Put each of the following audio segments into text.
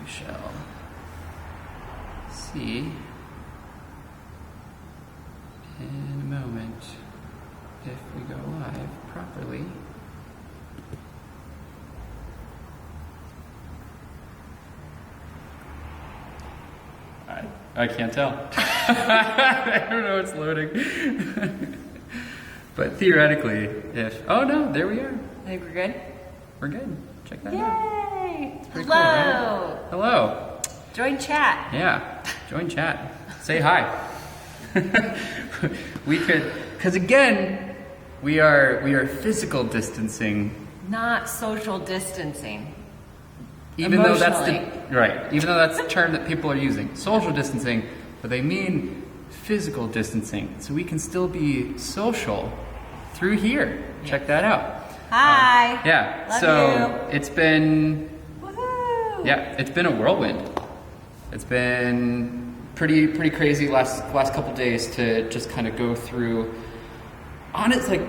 We shall see in a moment if we go live properly. I can't tell. I don't know, it's loading. But theoretically, if, oh no, there we are. I think we're good. We're good. Check that out. Yay! Pretty Hello. cool, right? Hello. Join chat. Yeah, join chat. Say hi. We could, because again, we are physical distancing. Not social distancing. Even though that's Emotionally. even though that's the term that people are using, social distancing, but they mean physical distancing. So we can still be social through here. Check that out. Hi. Yeah. Love so it's been, Woohoo. it's been a whirlwind. It's been pretty crazy last couple days to just kind of go through. Honestly, like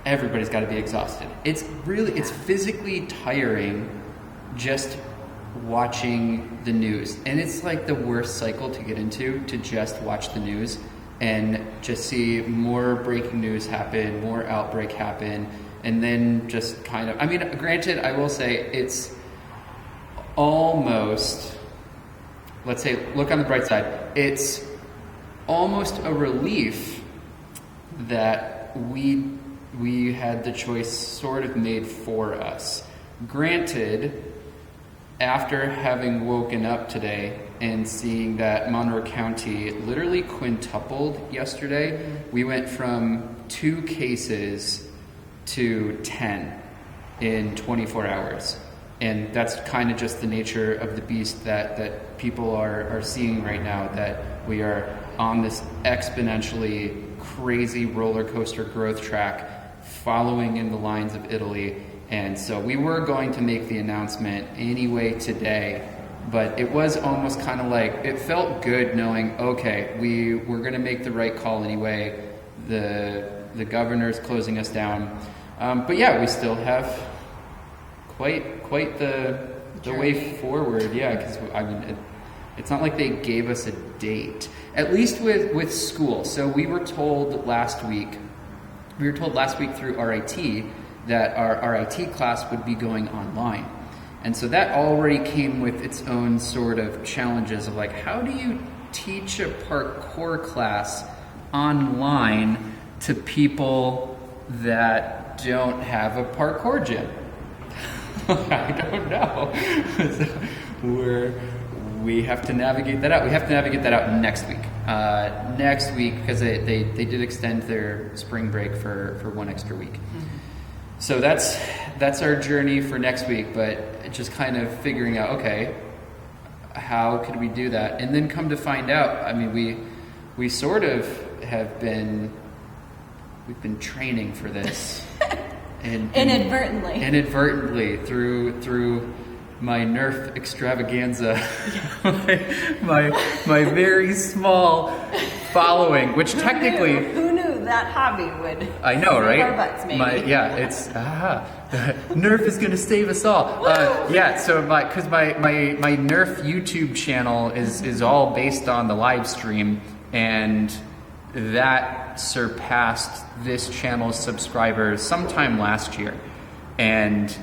everybody's got to be exhausted. It's physically tiring just watching the news, and it's like the worst cycle to get into, to just watch the news and just see more breaking news happen, more outbreak happen, and then just kind of, I mean, granted, I will say it's almost, let's say, look on the bright side, it's almost a relief that we had the choice sort of made for us. Granted, after having woken up today and seeing that Monroe County literally quintupled yesterday, we went from 2 cases to 10 in 24 hours. And that's kind of just the nature of the beast that people are seeing right now, that we are on this exponentially crazy roller coaster growth track following in the lines of Italy. And so we were going to make the announcement anyway today, but it was almost kind of like, it felt good knowing, okay, we're going to make the right call anyway. The governor's closing us down. But yeah, we still have quite the way forward. Yeah, because I mean, it's not like they gave us a date, at least with school. So we were told last week through RIT that our RIT class would be going online. And so that already came with its own sort of challenges of like, how do you teach a parkour class online to people that don't have a parkour gym? I don't know. So we have to navigate that out. We have to navigate that out next week. Next week, because they did extend their spring break for 1 extra week. Mm-hmm. So that's our journey for next week, but just kind of figuring out, okay, how could we do that? And then come to find out, I mean, we sort of we've been training for this. Inadvertently through my Nerf extravaganza, my very small following, which technically, who knew that hobby would? I know, right? Our butts, maybe. It's Nerf is gonna save us all. Yeah, so my Nerf YouTube channel is all based on the live stream, and that surpassed this channel's subscribers sometime last year. And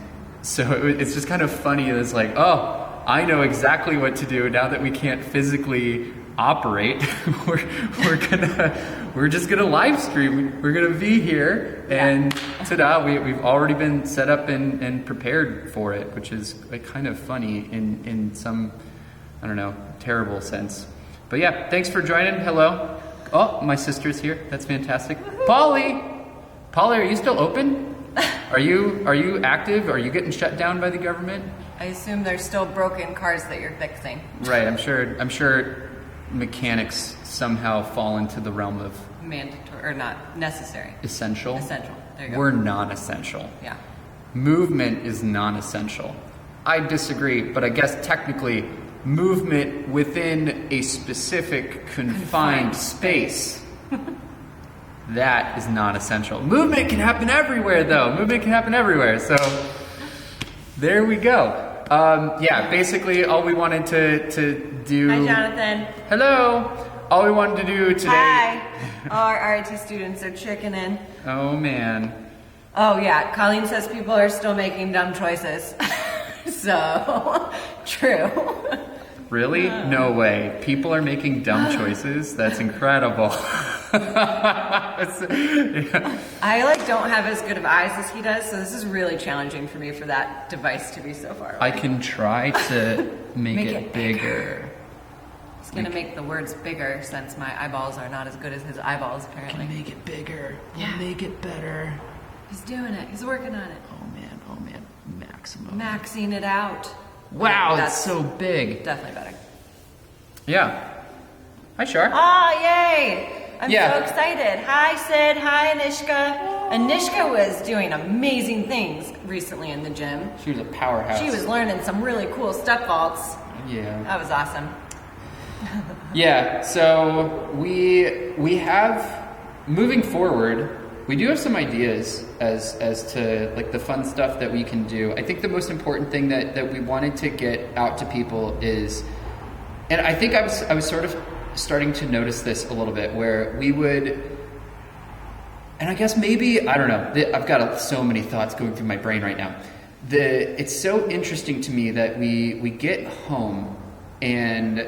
so it's just kind of funny. It's like, oh, I know exactly what to do now that we can't physically operate. we're just gonna live stream. We're gonna be here, and ta-da, we've already been set up and prepared for it, which is like kind of funny in some, I don't know, terrible sense. But yeah, thanks for joining. Hello. Oh, my sister's here. That's fantastic. Polly, are you still open? Are you active? Are you getting shut down by the government? I assume there's still broken cars that you're fixing. Right. I'm sure mechanics somehow fall into the realm of mandatory or not necessary. Essential. Essential. There you go. We're non-essential. Yeah. Movement is non-essential. I disagree, but I guess technically movement within a specific confined space, that is non-essential. Movement can happen everywhere, though. Movement can happen everywhere. So there we go. Yeah, basically all we wanted to do. Hi, Jonathan. Hello. All we wanted to do today. Hi. Our RIT students are checking in. Oh man. Oh yeah, Colleen says people are still making dumb choices. So, true. Really? No way. People are making dumb choices? That's incredible. Yeah. I don't have as good of eyes as he does, so this is really challenging for me for that device to be so far away. I can try to make it bigger. He's gonna make the words bigger since my eyeballs are not as good as his eyeballs apparently. Make it bigger. Yeah. Make it better. He's doing it. He's working on it. Oh man. Maximum. Maxing it out. Wow, That's it's so big. definitely better. Yeah. Hi, Shar. Oh, yay! I'm Yeah. so excited. Hi, Sid. Hi, Anishka. Anishka was doing amazing things recently in the gym. She was a powerhouse. She was learning some really cool step vaults. Yeah. That was awesome. Yeah, so we have, moving forward, we do have some ideas as to like the fun stuff that we can do. I think the most important thing that we wanted to get out to people is, and I think I was sort of starting to notice this a little bit, where we would, and I guess maybe, I don't know, I've got so many thoughts going through my brain right now. It's so interesting to me that we get home and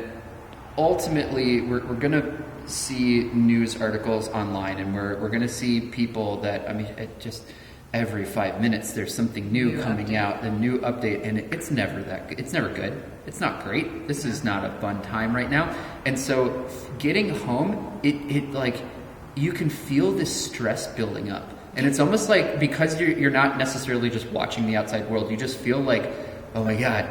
ultimately we're going to see news articles online, and we're going to see people that, I mean, it just every 5 minutes there's something new coming out, a new update, and it's never good. It's not great. This is not a fun time right now. And so getting home, it like, you can feel this stress building up, and it's almost like, because you're not necessarily just watching the outside world, you just feel like, oh my God,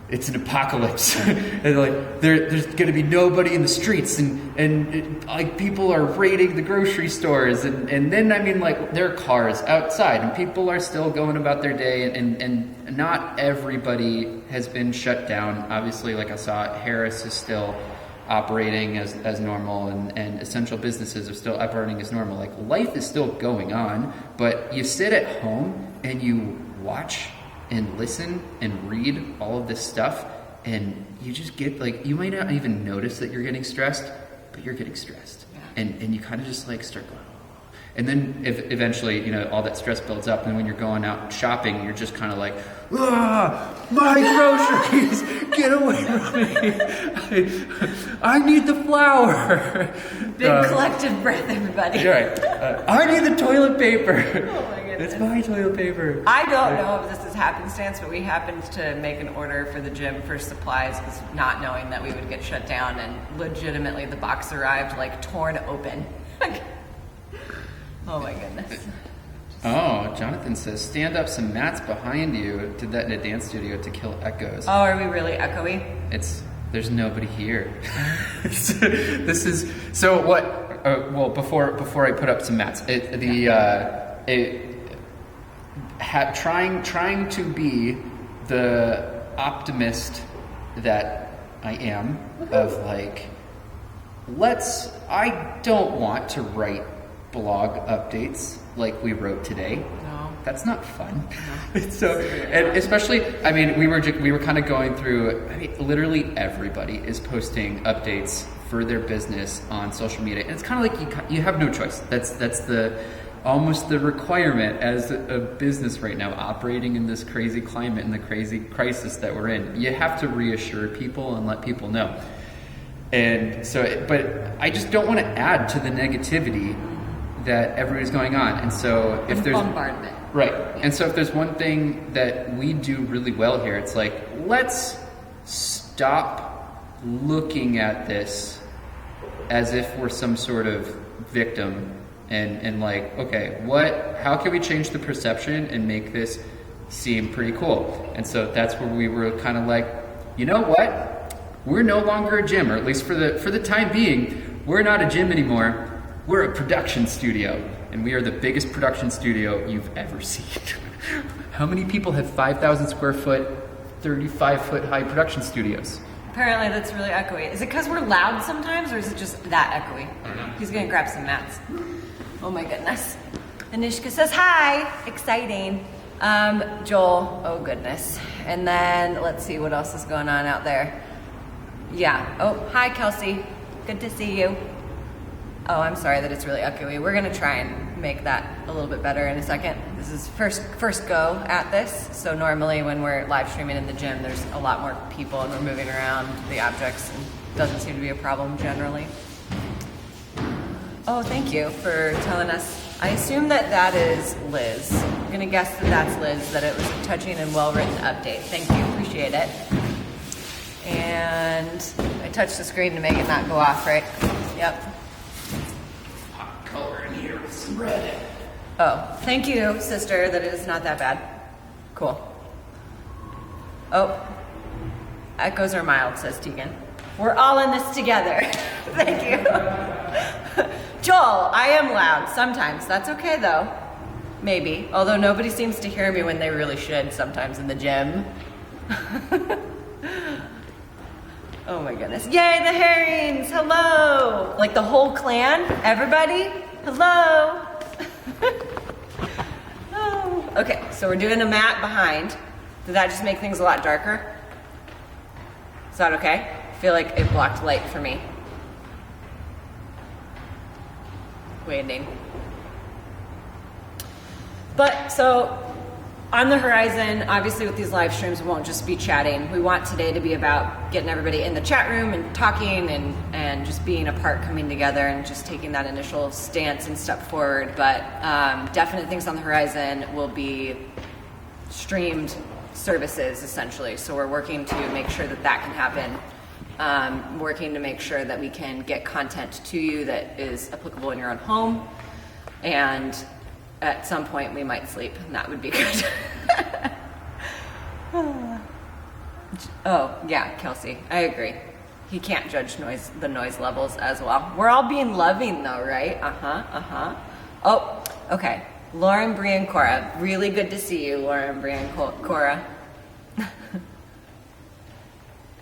it's an apocalypse. And like there's gonna be nobody in the streets, and like people are raiding the grocery stores, and then I mean, like, there are cars outside and people are still going about their day, and not everybody has been shut down. Obviously, like I saw, Harris is still operating as normal, and essential businesses are still operating as normal. Like, life is still going on, but you sit at home and you watch and listen and read all of this stuff, and you just get like, you might not even notice that you're getting stressed, but you're getting stressed. Yeah. And you kind of just like start going, oh. And then eventually, you know, all that stress builds up, and when you're going out shopping, you're just kind of like, my groceries, get away from me. I need the flour. Big collective breath, everybody. You're right. I need the toilet paper. Oh my goodness. It's my toilet paper. I don't know if this is happenstance, but we happened to make an order for the gym for supplies, because not knowing that we would get shut down, and legitimately the box arrived like torn open. Oh my goodness. Oh, Jonathan says, stand up some mats behind you. Did that in a dance studio to kill echoes. Oh, are we really echoey? There's nobody here. This is, so what, well, before I put up some mats, trying to be the optimist that I am, of like, I don't want to write blog updates like we wrote today. No. That's not fun. No. So, and especially, I mean, we were kind of going through, I mean, literally everybody is posting updates for their business on social media. And it's kind of like you have no choice. That's almost the requirement as a business right now, operating in this crazy climate and the crazy crisis that we're in. You have to reassure people and let people know. And so, but I just don't want to add to the negativity that everybody's going on. And so if there's bombardment. Right. And so if there's one thing that we do really well here, it's like, let's stop looking at this as if we're some sort of victim, and like, okay, how can we change the perception and make this seem pretty cool? And so that's where we were kind of like, you know what? We're no longer a gym, or at least for the time being, we're not a gym anymore. We're a production studio, and we are the biggest production studio you've ever seen. How many people have 5,000 square foot, 35 foot high production studios? Apparently that's really echoey. Is it because we're loud sometimes, or is it just that echoey? I don't know. He's gonna grab some mats. Oh my goodness. Anishka says hi. Exciting. Joel, oh goodness. And then let's see what else is going on out there. Yeah. Oh, hi Kelsey. Good to see you. Oh, I'm sorry that it's really echoey. We're gonna try and make that a little bit better in a second. This is first go at this. So normally when we're live streaming in the gym, there's a lot more people and we're moving around the objects and it doesn't seem to be a problem generally. Oh, thank you for telling us. I assume that is Liz. I'm gonna guess that that's Liz, that it was a touching and well-written update. Thank you, appreciate it. And I touched the screen to make it not go off, right? Yep. Hot color in here with some red. Oh, thank you, sister, that it is not that bad. Cool. Oh, echoes are mild, says Tegan. We're all in this together. Thank you. Joel, I am loud sometimes. That's okay though. Maybe. Although nobody seems to hear me when they really should sometimes in the gym. Oh my goodness. Yay, the herrings! Hello! Like the whole clan? Everybody? Hello! Oh. Okay, so we're doing a mat behind. Did that just make things a lot darker? Is that okay? I feel like it blocked light for me. Waiting. But so on the horizon, obviously with these live streams, we won't just be chatting. We want today to be about getting everybody in the chat room and talking and just being a part, coming together and just taking that initial stance and step forward. But definite things on the horizon will be streamed services essentially. So we're working to make sure that that can happen. Working to make sure that we can get content to you that is applicable in your own home. And at some point we might sleep, and that would be good. Oh, yeah, Kelsey, I agree. He can't judge the noise levels as well. We're all being loving though, right? Oh, okay. Lauren, Bree, and Cora. Really good to see you, Lauren, Bree, and Cora.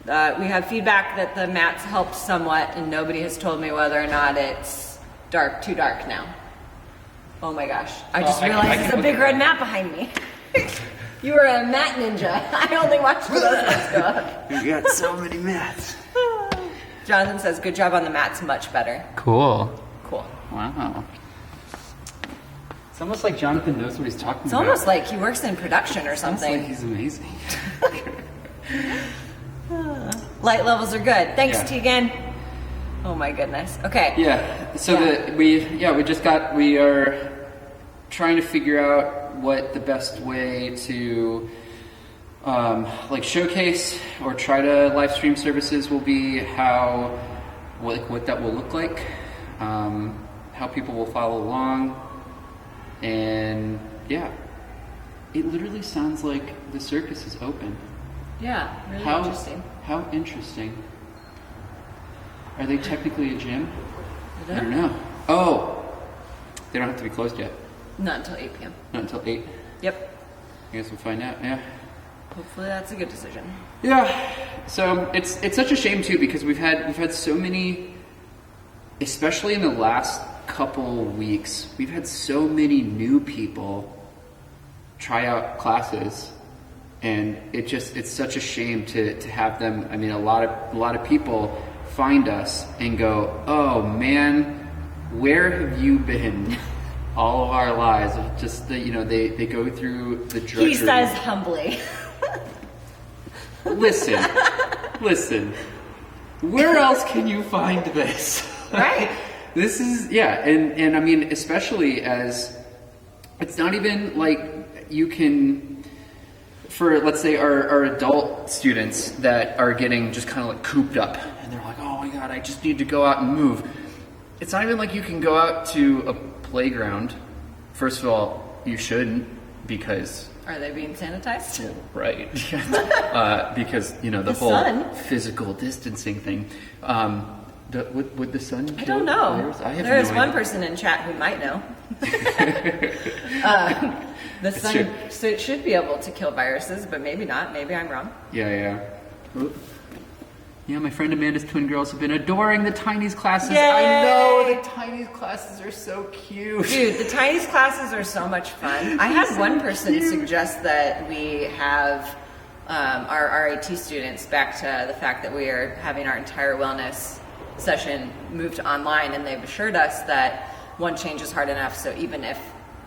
We have feedback that the mats helped somewhat, and nobody has told me whether or not it's too dark now. Oh my gosh. I just realized there's a big red mat behind me. You were a mat ninja. I only watched those mats go up. You got so many mats. Jonathan says, good job on the mats, much better. Cool. Cool. Wow. It's almost like Jonathan knows what he's talking about. It's almost like he works in production or something. It's almost like he's amazing. Light levels are good. Thanks, Yeah. Tegan. Oh my goodness. Okay. Yeah. So Yeah. we are trying to figure out what the best way to like showcase or try to live stream services will be, what that will look like, how people will follow along, and yeah, it literally sounds like the circus is open. Yeah, really interesting. How interesting. Are they technically a gym? I don't know. Oh, they don't have to be closed yet. Not until 8 p.m. Not until 8. Yep. I guess we'll find out. Yeah. Hopefully that's a good decision. Yeah. So it's such a shame too, because we've had so many, especially in the last couple weeks, we've had so many new people try out classes, and it's such a shame to have them. I mean, a lot of people find us and go, oh man, where have you been all of our lives? Just they go through the drudgery. He says humbly. Listen, where else can you find this? Right. This is, yeah, and I mean, especially as it's not even like you can, for let's say our adult students that are getting just kind of like cooped up and they're like, oh my god, I just need to go out and move. It's not even like you can go out to a playground. First of all, you shouldn't, because Are they being sanitized? well, right. Because the whole sun. physical distancing thing. Would the sun kill I don't know. players? I have There is no one idea. person in chat who might know. The sun true. so it should be able to kill viruses, but maybe not. Maybe I'm wrong. Yeah. Yeah, my friend Amanda's twin girls have been adoring the Tinies classes. Yay! I know, the Tinies classes are so cute. Dude, the Tinies classes are so much fun. I had one person suggest that we have our RAT students, back to the fact that we are having our entire wellness session moved online, and they've assured us that one change is hard enough, so even if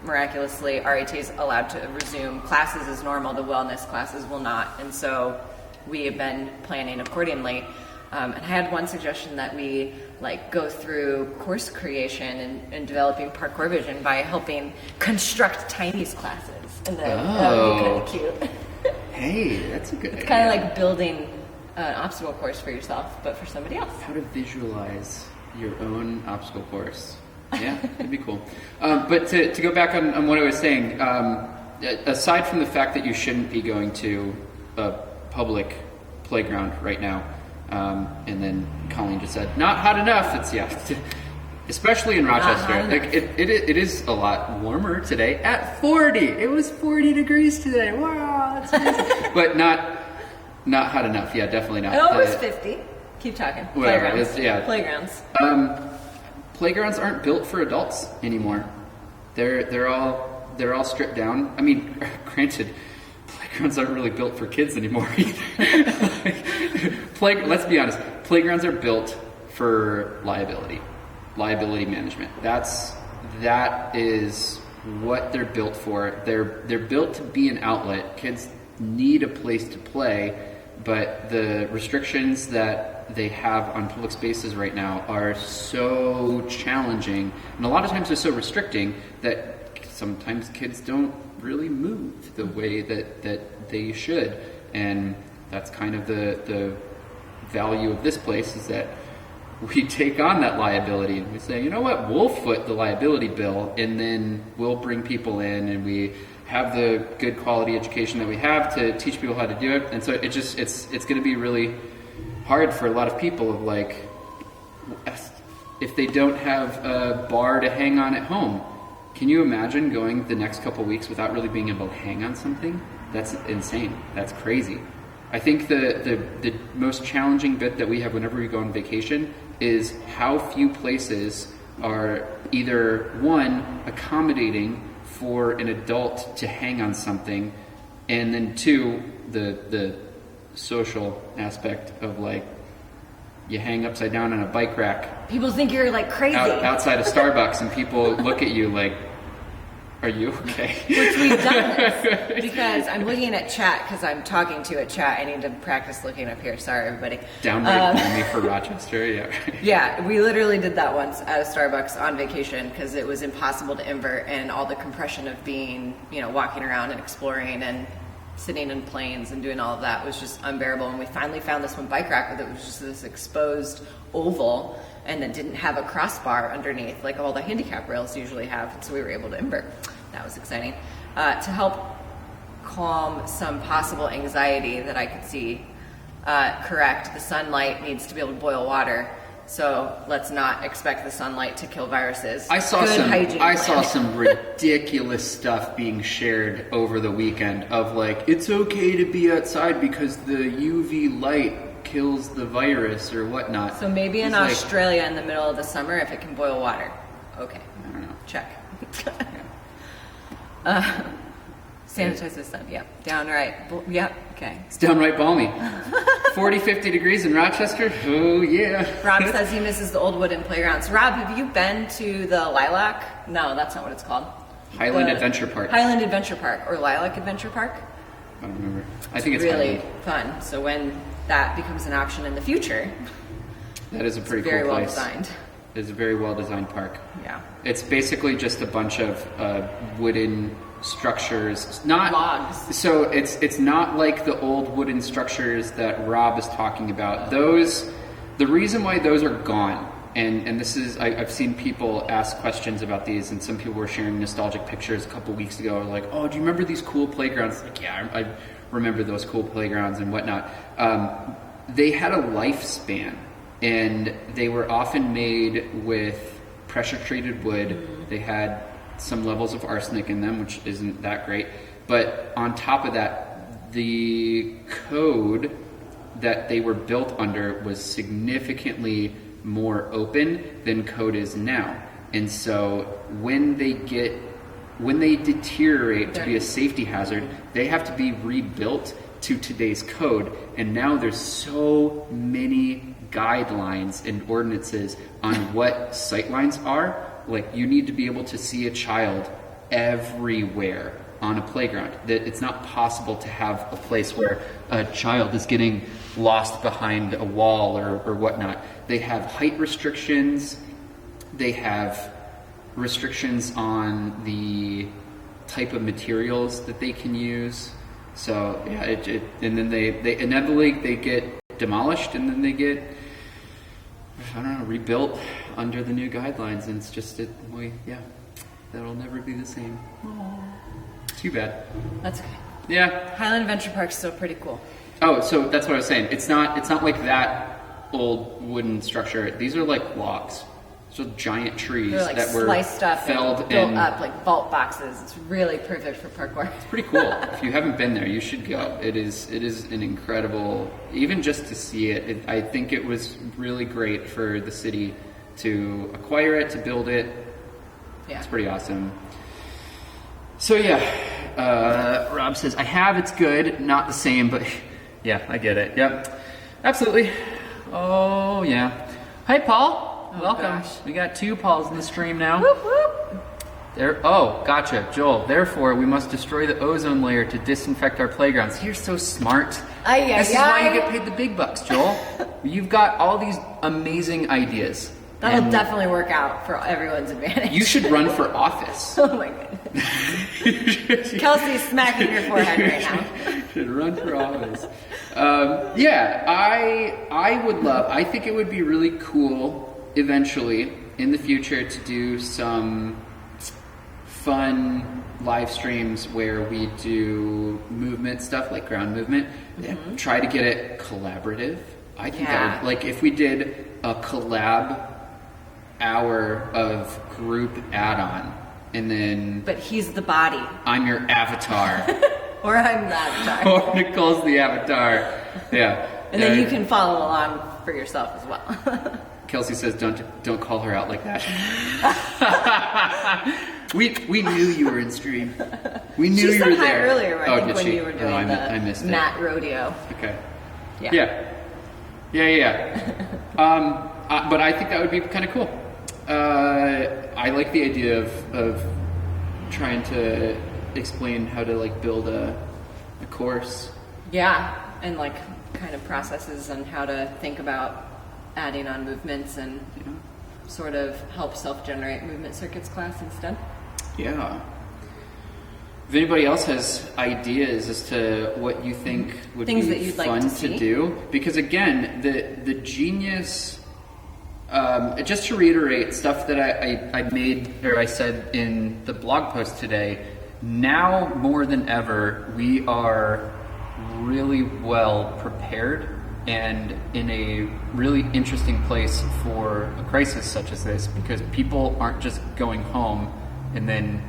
miraculously RAT is allowed to resume classes as normal, the wellness classes will not, and so we have been planning accordingly. And I had one suggestion that we go through course creation and developing parkour vision by helping construct Tinies classes, and that would be kind of cute. Hey, that's a good idea. It's kind of like building an obstacle course for yourself, but for somebody else. How to visualize your own obstacle course. Yeah, that'd be cool. But to go back on what I was saying, aside from the fact that you shouldn't be going to a public playground right now, and then Colleen just said, not hot enough. It's, especially in Rochester. It is a lot warmer today at 40. It was 40 degrees today. Wow, that's crazy. But not hot enough. Yeah, definitely not. It was 50. Keep talking. Whatever. Playgrounds. Playgrounds aren't built for adults anymore. They're all stripped down. I mean, granted, playgrounds aren't really built for kids anymore either. Let's be honest. Playgrounds are built for liability management. That is what they're built for. They're built to be an outlet. Kids need a place to play, but the restrictions that they have on public spaces right now are so challenging, and a lot of times they're so restricting that sometimes kids don't really move the way that they should. And that's kind of the value of this place, is that we take on that liability and we say, you know what, we'll foot the liability bill, and then we'll bring people in, and we have the good quality education that we have to teach people how to do it. And so it's going to be really hard for a lot of people of if they don't have a bar to hang on at home. Can you imagine going the next couple weeks without really being able to hang on something? That's insane. That's crazy. I think the most challenging bit that we have whenever we go on vacation is how few places are either, one, accommodating for an adult to hang on something, and then two, the social aspect of you hang upside down on a bike rack. People think you're crazy. Outside of Starbucks, and people look at you like, are you okay? Which we've done this because I'm looking at chat because I'm talking to a chat. I need to practice looking up here. Sorry, everybody. Downright balmy for Rochester, yeah. Yeah, we literally did that once at a Starbucks on vacation because it was impossible to invert, and all the compression of being, walking around and exploring and sitting in planes and doing all of that was just unbearable. And we finally found this one bike rack that was just this exposed oval, and it didn't have a crossbar underneath like all the handicap rails usually have, and so we were able to invert. That was exciting. To help calm some possible anxiety that I could see, correct, the sunlight needs to be able to boil water, so let's not expect the sunlight to kill viruses. I saw some ridiculous stuff being shared over the weekend of it's okay to be outside because the UV light kills the virus or whatnot. So maybe in Australia in the middle of the summer, if it can boil water. Okay. I don't know. Check. Sanitize this stuff. Yep. Downright. Yep. Okay. It's downright balmy. 40, 50 degrees in Rochester. Oh, yeah. Rob says he misses the old wooden playgrounds. Rob, have you been to the Lilac? No, that's not what it's called. Highland Adventure Park. Highland Adventure Park or Lilac Adventure Park? I don't remember. I think it's really Highland. Fun. So when that becomes an option in the future, that is a pretty cool very well place. Designed. It's a very well designed park. Yeah. It's basically just a bunch of wooden structures, not logs. So it's not like the old wooden structures that Rob is talking about. Those, the reason why those are gone, and this is, I've seen people ask questions about these, and some people were sharing nostalgic pictures a couple weeks ago, like, oh, do you remember these cool playgrounds? Like, yeah, I remember those cool playgrounds and whatnot. They had a lifespan, and they were often made with pressure treated wood. Mm-hmm. They had some levels of arsenic in them, which isn't that great. But on top of that, the code that they were built under was significantly more open than code is now. And so when they deteriorate to be a safety hazard, they have to be rebuilt to today's code. And now there's so many guidelines and ordinances on what sightlines are. Like, you need to be able to see a child everywhere on a playground. That it's not possible to have a place where a child is getting lost behind a wall or whatnot. They have height restrictions. They have restrictions on the type of materials that they can use. So yeah, and then they inevitably they get demolished, and then they get, I don't know, rebuilt under the new guidelines. And it's just that'll never be the same. Too bad. That's okay. Yeah. Highland Adventure Park's still pretty cool. Oh, so that's what I was saying. It's not like that old wooden structure. These are like logs. So giant trees They're that were sliced up, felled and built and up like vault boxes. It's really perfect for parkour. It's pretty cool. If you haven't been there, you should go. It is an incredible, even just to see it. I think it was really great for the city to acquire it, to build it. Yeah. It's pretty awesome. So yeah, Rob says, I have, it's good, not the same, but yeah, I get it. Yep, absolutely. Oh yeah. Hi, Paul. Welcome. Gosh. We got 2 Pauls in the stream now. Whoop, whoop. Gotcha, Joel. Therefore, we must destroy the ozone layer to disinfect our playgrounds. You're so smart. This is why you get paid the big bucks, Joel. You've got all these amazing ideas. That'll definitely work out for everyone's advantage. You should run for office. Oh my goodness. Kelsey's smacking your forehead right now. Should run for office. I would love, I think it would be really cool eventually in the future to do some fun live streams where we do movement stuff like ground movement. Mm-hmm. Try to get it collaborative. I think that would, like, if we did a collab hour of group add-on, and then but he's the body. I'm your avatar. Or I'm the avatar. Or Nicole's the avatar. Yeah. And then you can follow along for yourself as well. Kelsey says, "Don't call her out like that." we knew you were in stream. We knew you were there. Earlier, I think, did when she? you were doing I missed Matt Rodeo. Okay. Yeah. But I think that would be kind of cool. I like the idea of trying to explain how to like build a course. Yeah, and like kind of processes and how to think about adding on movements and sort of help self-generate movement circuits class instead. Yeah. If anybody else has ideas as to what you think would Things be that you'd fun like to do, because again, the genius. Just to reiterate stuff that I made or I said in the blog post today. Now more than ever, we are really well prepared and in a really interesting place for a crisis such as this, because people aren't just going home and then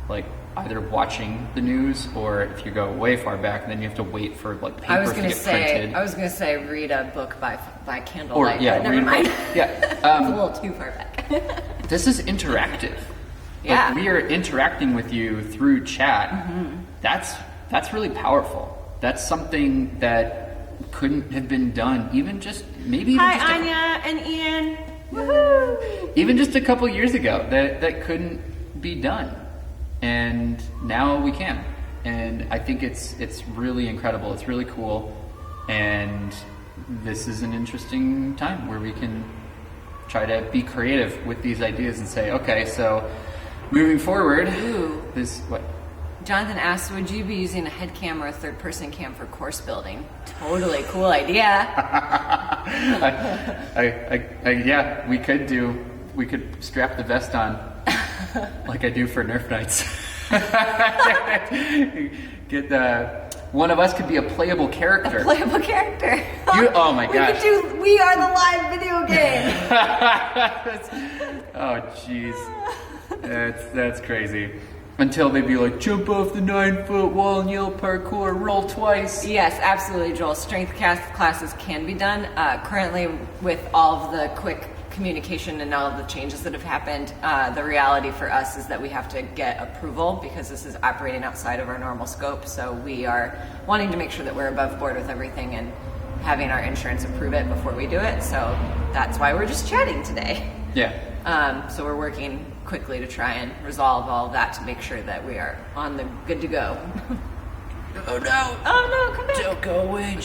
like either watching the news, or if you go way far back, then you have to wait for like papers to get printed. I was gonna say read a book by candlelight, but never read mind. It's a little too far back. This is interactive. Yeah. Like, we are interacting with you through chat. Mm-hmm. That's really powerful. That's something that couldn't have been done even just maybe even just Anya and Ian. Woohoo! Even just a couple years ago that couldn't be done. And now we can. And I think it's really incredible. It's really cool. And this is an interesting time where we can try to be creative with these ideas and say, okay, so moving forward, what? Jonathan asks, would you be using a head cam or a third-person cam for course building? Totally cool idea. Yeah, we could strap the vest on like I do for Nerf nights. One of us could be a playable character. Oh my gosh. We are the live video game. Oh jeez. That's crazy. Until they'd be like, jump off the 9-foot wall and yell parkour, roll twice. Yes, absolutely, Joel. Strength classes can be done. Currently, with all of the quick communication and all of the changes that have happened, the reality for us is that we have to get approval because this is operating outside of our normal scope. So we are wanting to make sure that we're above board with everything and having our insurance approve it before we do it. So that's why we're just chatting today. Yeah. So we're working quickly to try and resolve all of that to make sure that we are on the good to go. Oh no! Oh no, come back! Don't go away.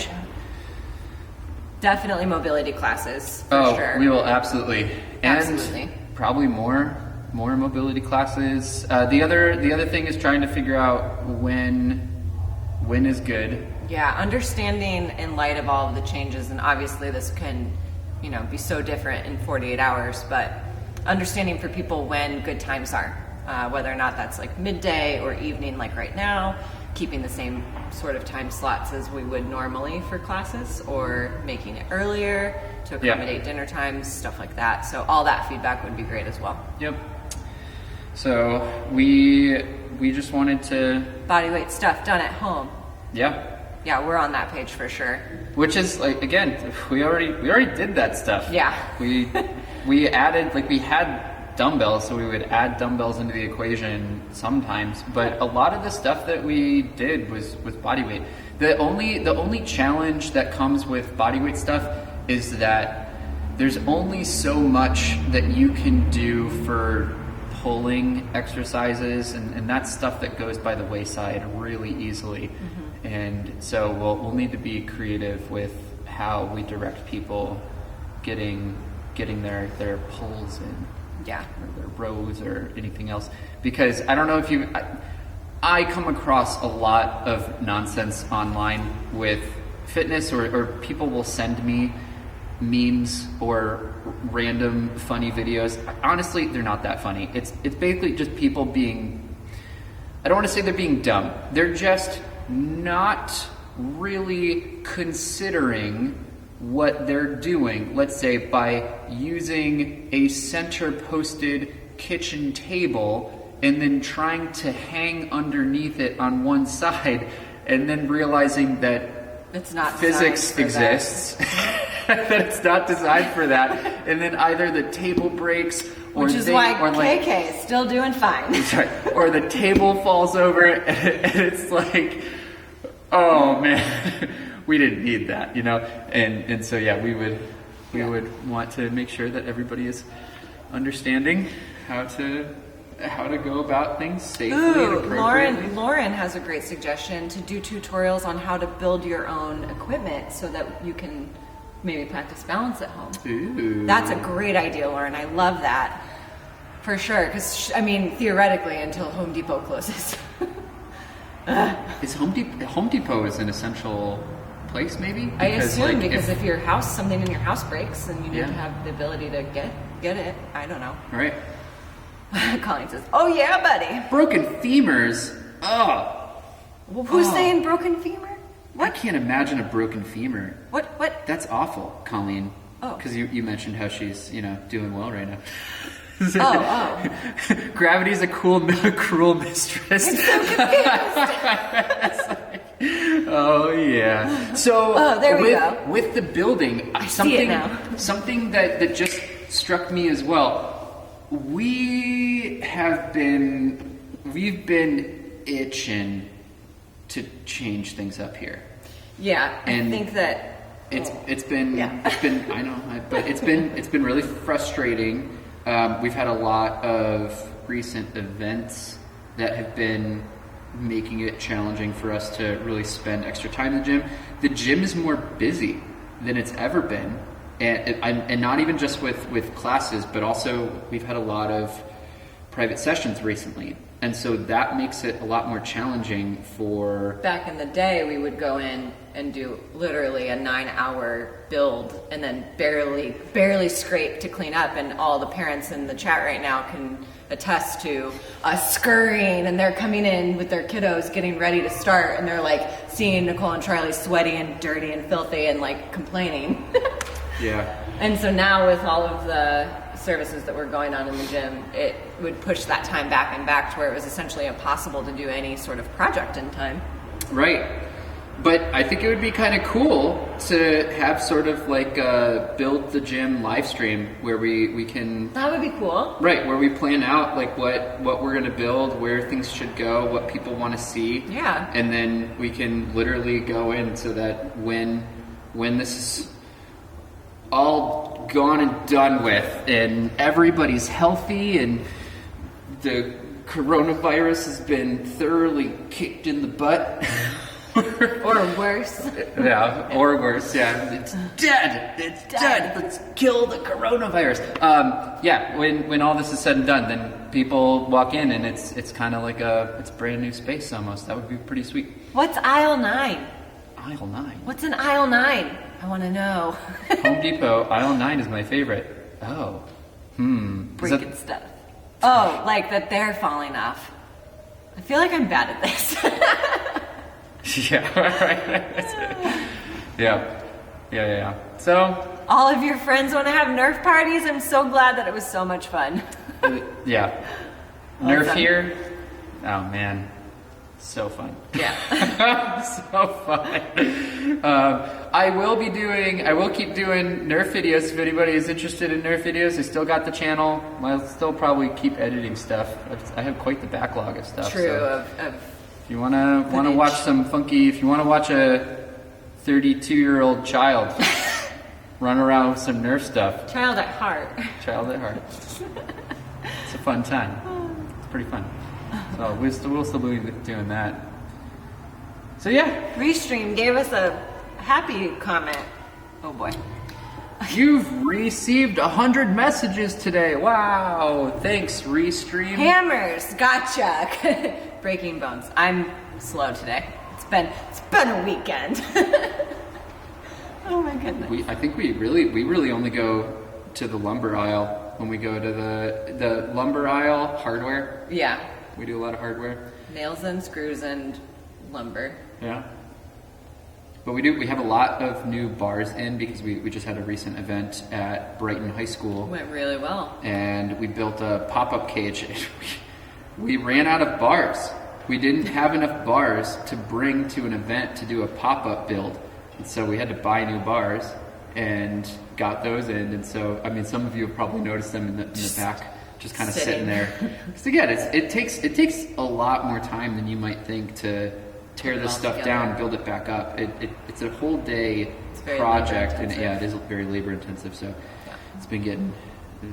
Definitely mobility classes, for sure. We will absolutely. And Absolutely. probably more mobility classes. The other thing is trying to figure out when is good. Yeah, understanding in light of all of the changes, and obviously this can, be so different in 48 hours, but understanding for people when good times are, whether or not that's like midday or evening like right now, keeping the same sort of time slots as we would normally for classes, or making it earlier to accommodate dinner times, stuff like that. So all that feedback would be great as well. Yep. So we just wanted to Bodyweight stuff done at home. Yeah. Yeah, we're on that page for sure. Which is like, again, we already did that stuff. Yeah. we added, like, we had dumbbells, so we would add dumbbells into the equation sometimes, but a lot of the stuff that we did was body weight. The only challenge that comes with body weight stuff is that there's only so much that you can do for pulling exercises, and that's stuff that goes by the wayside really easily. Mm-hmm. And so we'll need to be creative with how we direct people getting their pulls in. Yeah. Or their rows or anything else. Because I don't know if I come across a lot of nonsense online with fitness, or people will send me memes or random funny videos. Honestly, they're not that funny. It's basically just people being, I don't want to say they're being dumb. They're just not really considering what they're doing, let's say by using a center posted kitchen table and then trying to hang underneath it on one side, and then realizing that it's not physics exists, that it's not designed for that, and then either the table breaks, or which is why KK is still doing fine. Sorry, or the table falls over, and it's like, oh man, we didn't need that, and so yeah, we would want to make sure that everybody is understanding how to go about things safely and appropriately. Lauren has a great suggestion to do tutorials on how to build your own equipment so that you can maybe practice balance at home. Ooh. That's a great idea, Lauren. I love that. For sure, because, theoretically, until Home Depot closes. Is Home Depot is an essential place, maybe? I assume, because if something in your house breaks, then you need to have the ability to get it. I don't know. Right. Colleen says, "Oh yeah, buddy." Broken femurs. Oh. Well, who's saying broken femur? What? I can't imagine a broken femur. What? That's awful, Colleen. Oh. Because you mentioned how she's doing well right now. Oh. Gravity's a cruel mistress. I'm so confused. Oh yeah. So there we go. With the building, see it now. Something that just struck me as well. We've been itching to change things up here. Yeah, and I think that it's been I know, but it's been really frustrating. We've had a lot of recent events that have been making it challenging for us to really spend extra time in the gym. The gym is more busy than it's ever been. And not even just with classes, but also we've had a lot of private sessions recently. And so that makes it a lot more challenging for... Back in the day, we would go in and do literally a 9-hour build and then barely scrape to clean up. And all the parents in the chat right now can attest to us scurrying, and they're coming in with their kiddos getting ready to start, and they're like seeing Nicole and Charlie sweaty and dirty and filthy and like complaining. Yeah. And so now with all of the services that were going on in the gym, it would push that time back and back to where it was essentially impossible to do any sort of project in time. Right. But I think it would be kind of cool to have sort of like a build the gym live stream where we can... That would be cool. Right, where we plan out like what we're going to build, where things should go, what people want to see. Yeah. And then we can literally go in so that when this is all gone and done with and everybody's healthy and the coronavirus has been thoroughly kicked in the butt... Or worse. Yeah, or worse, yeah. It's dead! It's dead! Let's kill the coronavirus! Yeah, when all this is said and done, then people walk in and it's kind of like it's brand new space almost. That would be pretty sweet. What's aisle 9? Aisle 9? What's in aisle 9? I want to know. Home Depot, aisle 9 is my favorite. Oh. Breaking stuff. Oh, like that they're falling off. I feel like I'm bad at this. Yeah, right. Yeah. So... All of your friends want to have Nerf parties? I'm so glad that it was so much fun. Yeah. Nerf here? Oh, man. So fun. Yeah. So fun. I will keep doing Nerf videos if anybody is interested in Nerf videos. I still got the channel. I'll still probably keep editing stuff. I have quite the backlog of stuff. True, so. of If you wanna watch some funky, if you wanna watch a 32-year-old child run around with some Nerf stuff. Child at heart. Child at heart. It's a fun time. It's pretty fun. So we'll still be doing that. So yeah. Restream gave us a happy comment. Oh boy. You've received 100 messages today. Wow. Thanks, Restream. Hammers, gotcha. Breaking bones. I'm slow today. It's been a weekend. Oh my goodness. I think we really only go to the lumber aisle when we go to the lumber aisle hardware. Yeah. We do a lot of hardware. Nails and screws and lumber. Yeah. But we have a lot of new bars in because we just had a recent event at Brighton High School. Went really well. And we built a pop-up cage. We ran out of bars. We didn't have enough bars to bring to an event to do a pop-up build. And so we had to buy new bars and got those in. And so, I mean, some of you have probably noticed them in the back, just kind of sitting there. Because again, it takes a lot more time than you might think to tear this stuff down and build it back up. It's a whole day project, and yeah, it is very labor intensive. So it's been getting a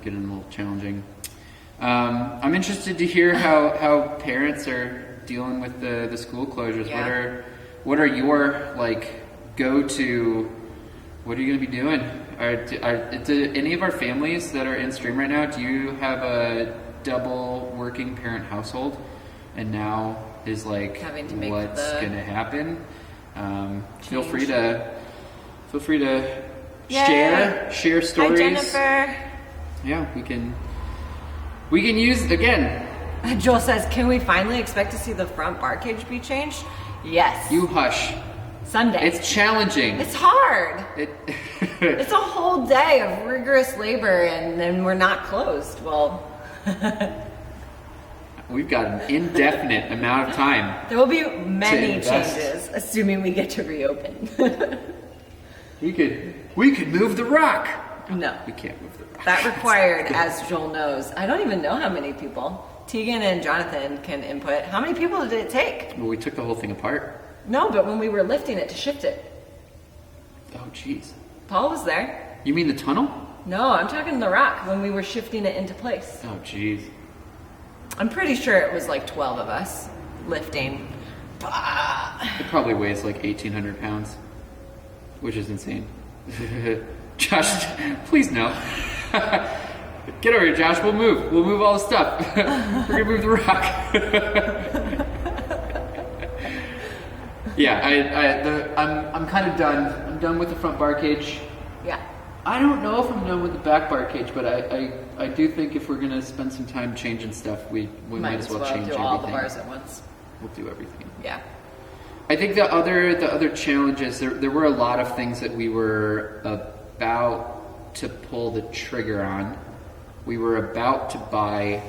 little challenging. I'm interested to hear how parents are dealing with the school closures. Yeah. What are your like go-to? What are you going to be doing? Do any of our families that are in stream right now? Do you have a double working parent household? And now is like what's going to happen? Feel free to share stories. Hi, Jennifer. Yeah, we can use again. Joel says, "Can we finally expect to see the front bar cage be changed?" Yes. You hush. Sunday. It's challenging. It's hard. It's a whole day of rigorous labor, and then we're not closed. Well, we've got an indefinite amount of time. There will be many changes, assuming we get to reopen. We could move the rock. No. We can't move the rock. That required, as Joel knows, I don't even know how many people. Tegan and Jonathan can input. How many people did it take? Well, we took the whole thing apart. No, but when we were lifting it to shift it. Oh, jeez. Paul was there. You mean the tunnel? No, I'm talking the rock when we were shifting it into place. Oh, jeez. I'm pretty sure it was like 12 of us lifting. It probably weighs like 1,800 pounds, which is insane. Josh, please no. Get over here, Josh. We'll move. We'll move all the stuff. We're gonna move the rock. Yeah, I'm kind of done. I'm done with the front bar cage. Yeah. I don't know if I'm done with the back bar cage, but I do think if we're gonna spend some time changing stuff, we might as well change everything. Do all the bars at once. We'll do everything. Yeah. I think the other challenges there were a lot of things that we were about to pull the trigger on. We were about to buy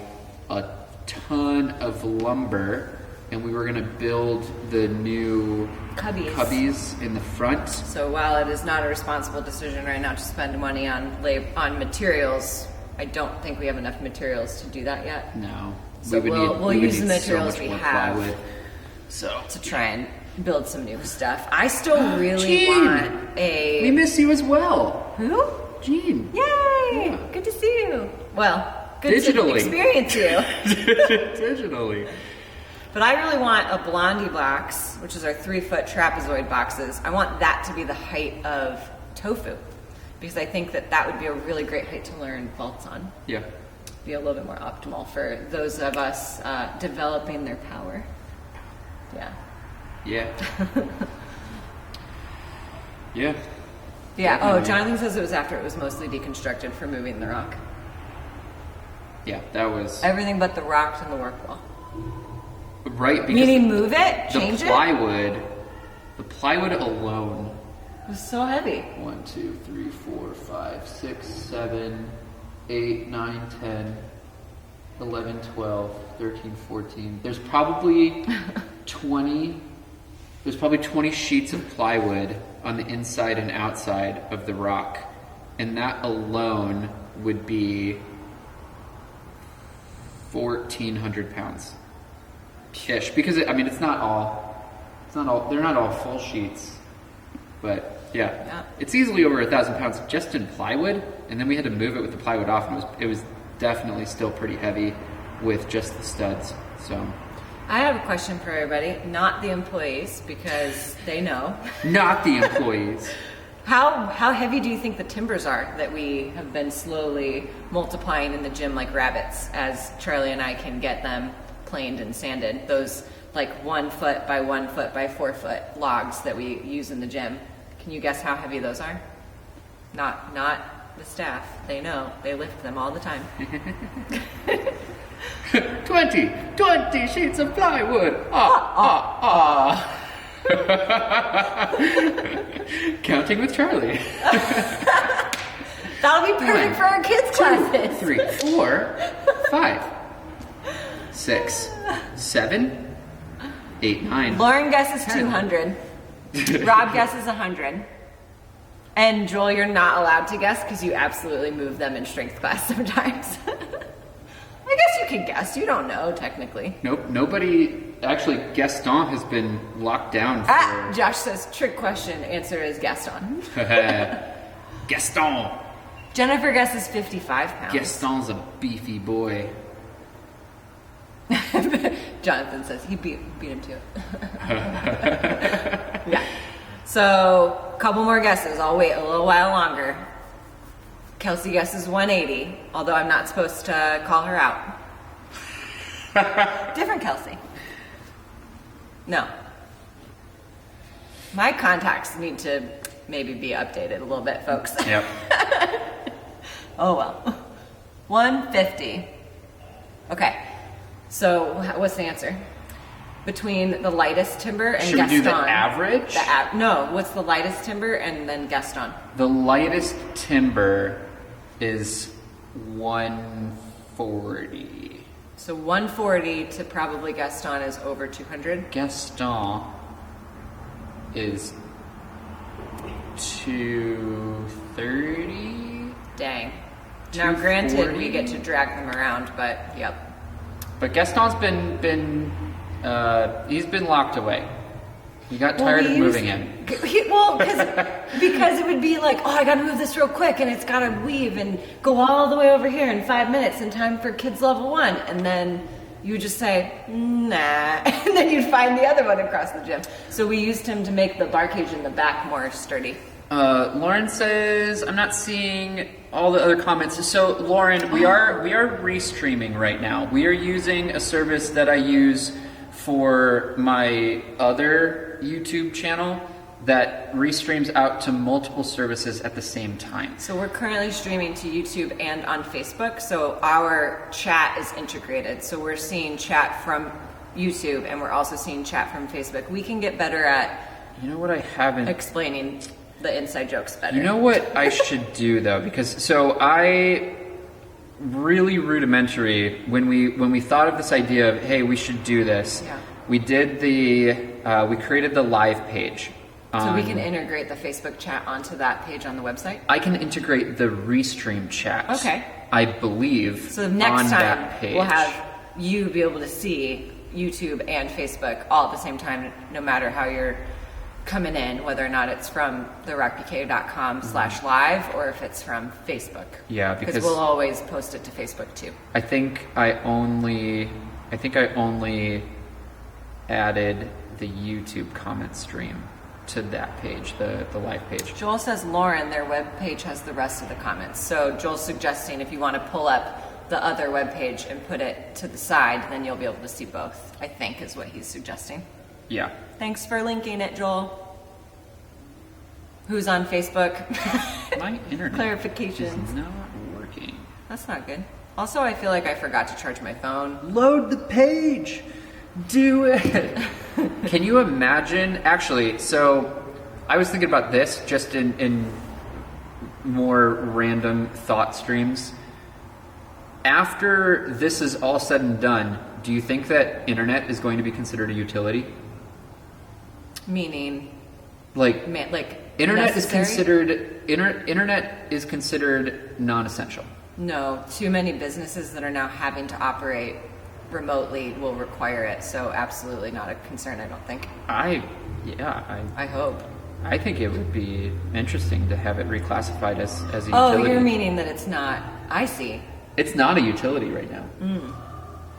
a ton of lumber, and we were going to build the new cubbies in the front. So while it is not a responsible decision right now to spend money on materials, I don't think we have enough materials to do that yet. No. So we'll use the materials we have to try and build some new stuff. I still really want a... We miss you as well. Who? Jean. Yay! Yeah. Good to see you. Well, good digitally. To experience you. Digitally. But I really want a Blondie box, which is our 3-foot trapezoid boxes. I want that to be the height of tofu, because I think that would be a really great height to learn vaults on. Yeah. Be a little bit more optimal for those of us developing their power. Yeah. Yeah. Yeah. Yeah. Oh, Jonathan says it was after it was mostly deconstructed for moving the rock. Yeah, that was everything but the rock and the work wall. Right. Meaning move it, change the plywood alone. It was so heavy. 1, 2, 3, 4, 5, 6, 7, 8, 9, 10, 11, 12, 13, 14. There's probably 20 sheets of plywood on the inside and outside of the rock. And that alone would be 1,400 pounds. Ish. Because they're not all full sheets. But yeah. It's easily over 1,000 pounds just in plywood, and then we had to move it with the plywood off, and it was definitely still pretty heavy with just the studs. So I have a question for everybody, not the employees, because they know. Not the employees. How heavy do you think the timbers are that we have been slowly multiplying in the gym like rabbits, as Charlie and I can get them planed and sanded? Those like 1 foot by 1 foot by 4 foot logs that we use in the gym. Can you guess how heavy those are? Not the staff. They know. They lift them all the time. 20 sheets of plywood. Counting with Charlie. That'll be perfect for our kids' classes. 2, 3, 4, 5, 6, 7, 8, 9. Lauren guesses 200. Rob guesses 100. And Joel, you're not allowed to guess because you absolutely move them in strength class sometimes. I guess you can guess. You don't know, technically. Nope. Nobody... Actually, Gaston has been locked down for... Josh says, trick question. Answer is Gaston. Gaston. Jennifer guesses 55 pounds. Gaston's a beefy boy. Jonathan says he beat him too. Yeah. So, a couple more guesses. I'll wait a little while longer. Kelsey guesses 180, although I'm not supposed to call her out. Different Kelsey. No. My contacts need to maybe be updated a little bit, folks. Yep. Oh well. 150. Okay. So what's the answer? Between the lightest timber and Should Gaston. we do the average? No, what's the lightest timber and then Gaston? The lightest timber is 140. So 140 to probably Gaston is over 200. Gaston is 230. Dang. Now granted we get to drag them around, but yep. But Gaston's been he's been locked away. We got tired of moving him. Well, because it would be like, oh, I got to move this real quick, and it's got to weave and go all the way over here in 5 minutes in time for kids level 1, and then you would just say, nah, and then you'd find the other one across the gym. So we used him to make the bar cage in the back more sturdy. Lauren says, I'm not seeing all the other comments. So Lauren, we are restreaming right now. We are using a service that I use for my other YouTube channel that restreams out to multiple services at the same time. So we're currently streaming to YouTube and on Facebook, so our chat is integrated. So we're seeing chat from YouTube and we're also seeing chat from Facebook. We can get better at what I haven't explaining the inside jokes better. You know what I should do though, because so I really rudimentary when we thought of this idea of, hey, we should do this. Yeah. We did we created the live page. So we can integrate the Facebook chat onto that page on the website? I can integrate the Restream chat. Okay. I believe. So next on time that page. we'll have you be able to see YouTube and Facebook all at the same time, no matter how you're coming in, whether or not it's from therockbk.com/live or if it's from Facebook. Yeah, because we'll always post it to Facebook too. I think I only added the YouTube comment stream to that page, the live page. Joel says, Lauren, their web page has the rest of the comments. So Joel's suggesting if you want to pull up the other web page and put it to the side, then you'll be able to see both, I think is what he's suggesting. Yeah. Thanks for linking it, Joel. Who's on Facebook? My internet Clarifications. is not working. That's not good. Also, I feel like I forgot to charge my phone. Load the page. Do it. Can you imagine? Actually, so I was thinking about this just in more random thought streams. After this is all said and done, do you think that internet is going to be considered a utility? Meaning? Like internet necessary? Internet is considered non-essential. No, too many businesses that are now having to operate remotely will require it, so absolutely not a concern, I don't think. I hope. I think it would be interesting to have it reclassified as a utility. Oh, you're meaning that it's not. I see. It's not a utility right now.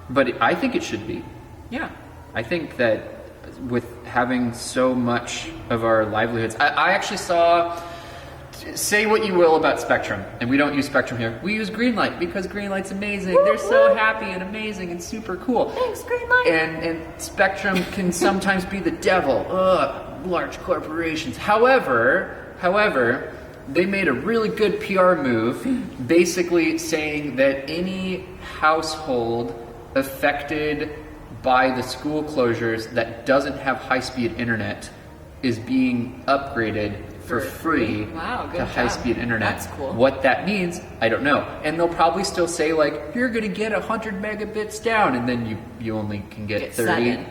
But I think it should be. Yeah. I think that with having so much of our livelihoods, I actually saw, say what you will about Spectrum, and we don't use Spectrum here. We use Greenlight because Greenlight's amazing. They're so happy and amazing and super cool. Thanks, Greenlight. And Spectrum can sometimes be the devil. Large corporations. However, they made a really good PR move, basically saying that any household affected by the school closures that doesn't have high-speed internet is being upgraded for free Wow, good to job. high-speed internet. That's cool. What that means, I don't know. And they'll probably still say, like, you're going to get 100 megabits down, and then you only can get 30.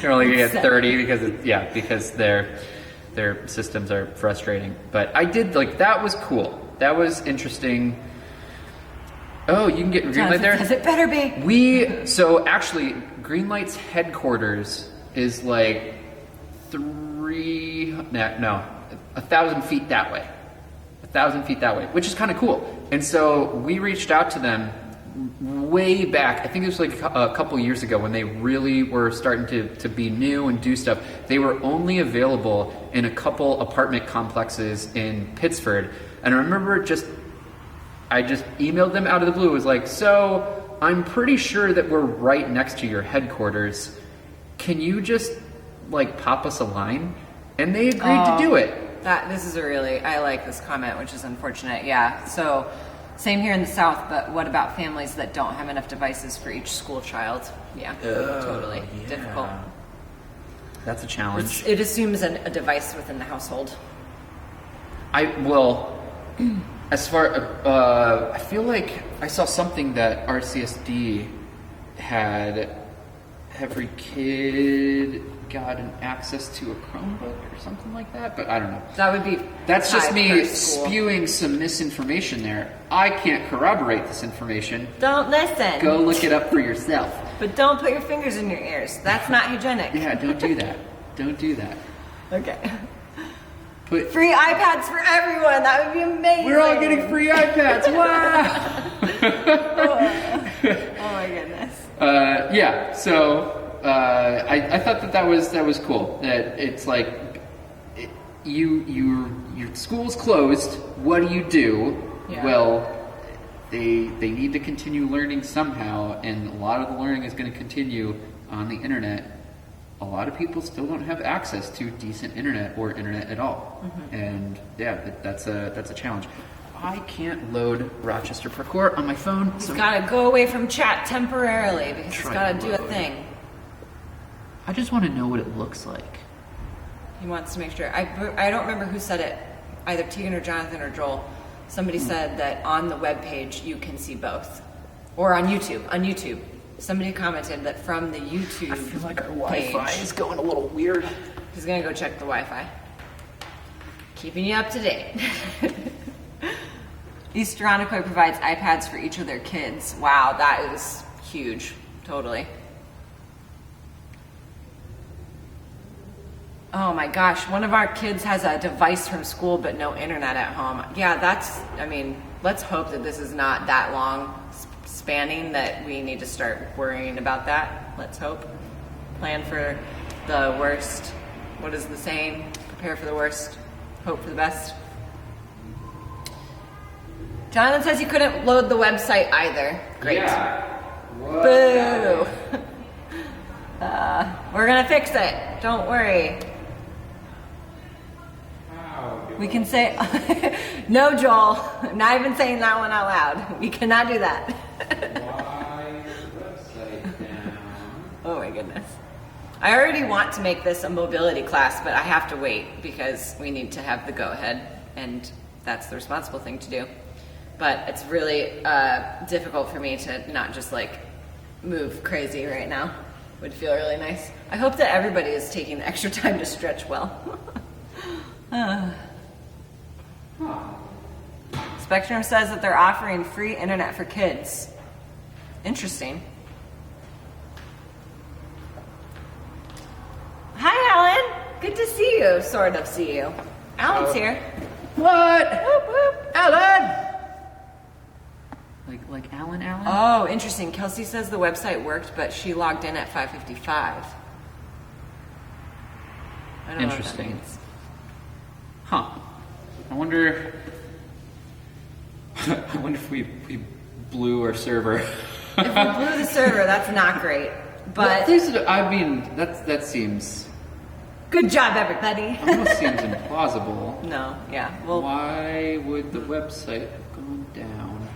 You're only going to get 30 because their systems are frustrating. But I did, like, that was cool. That was interesting. Oh, you can get Greenlight there? Says it better be. So actually, Greenlight's headquarters is like 1,000 feet that way. 1,000 feet that way, which is kind of cool. And so we reached out to them way back. I think it was like a couple years ago when they really were starting to be new and do stuff. They were only available in a couple apartment complexes in Pittsford. And I remember I just emailed them out of the blue. It was like, so I'm pretty sure that we're right next to your headquarters. Can you just like pop us a line? And they agreed to do it. I like this comment, which is unfortunate. Yeah. So same here in the South, but what about families that don't have enough devices for each school child? Yeah, totally. Yeah. Difficult. That's a challenge. It assumes a device within the household. As far, I feel like I saw something that RCSD had every kid gotten access to a Chromebook or something like that, but I don't know. That would be. That's just me spewing some misinformation there. I can't corroborate this information. Don't listen. Go look it up for yourself. But don't put your fingers in your ears. That's not hygienic. Yeah, don't do that. Don't do that. Okay. Free iPads for everyone. That would be amazing. We're all getting free iPads. Wow. Oh my goodness. Yeah. So I thought that was cool. That it's like your school's closed. What do? Yeah. Well, they need to continue learning somehow, and a lot of the learning is going to continue on the internet. A lot of people still don't have access to decent internet or internet at all. Mm-hmm. And yeah, that's a challenge. I can't load Rochester Parkour on my phone. He's got to go away from chat temporarily because he's got to do a thing. I just want to know what it looks like. He wants to make sure. I don't remember who said it, either Tegan or Jonathan or Joel. Somebody said that on the webpage you can see both. Or on YouTube. On YouTube. Somebody commented that from the YouTube I feel like our page, Wi-Fi is going a little weird. he's gonna go check the Wi-Fi. Keeping you up to date. East Irondequoit provides iPads for each of their kids. Wow, that is huge. Totally. Oh my gosh, one of our kids has a device from school but no internet at home. Yeah, let's hope that this is not that long spanning that we need to start worrying about that. Let's hope. Plan for the worst. What is the saying? Prepare for the worst, hope for the best. Jonathan says he couldn't load the website either. Great. Yeah. Boo! We're gonna fix it. Don't worry. We can say, no, Joel. I'm not even saying that one out loud. We cannot do that. Why website down? Oh my goodness. I already want to make this a mobility class, but I have to wait because we need to have the go-ahead, and that's the responsible thing to do. But it's really difficult for me to not just like move crazy right now. Would feel really nice. I hope that everybody is taking the extra time to stretch well. Spectrum says that they're offering free internet for kids. Interesting. Hi, Alan. Good to see you. Sort of see you. Alan's here. What? Whoop, whoop. Alan! Like Alan? Oh, interesting. Kelsey says the website worked, but she logged in at 5:55. I don't know what that Interesting. means. Huh. I wonder if we blew our server. If we blew the server, that's not great. But that seems good job, everybody. almost seems implausible. No, yeah. Well, Why would the website have gone down?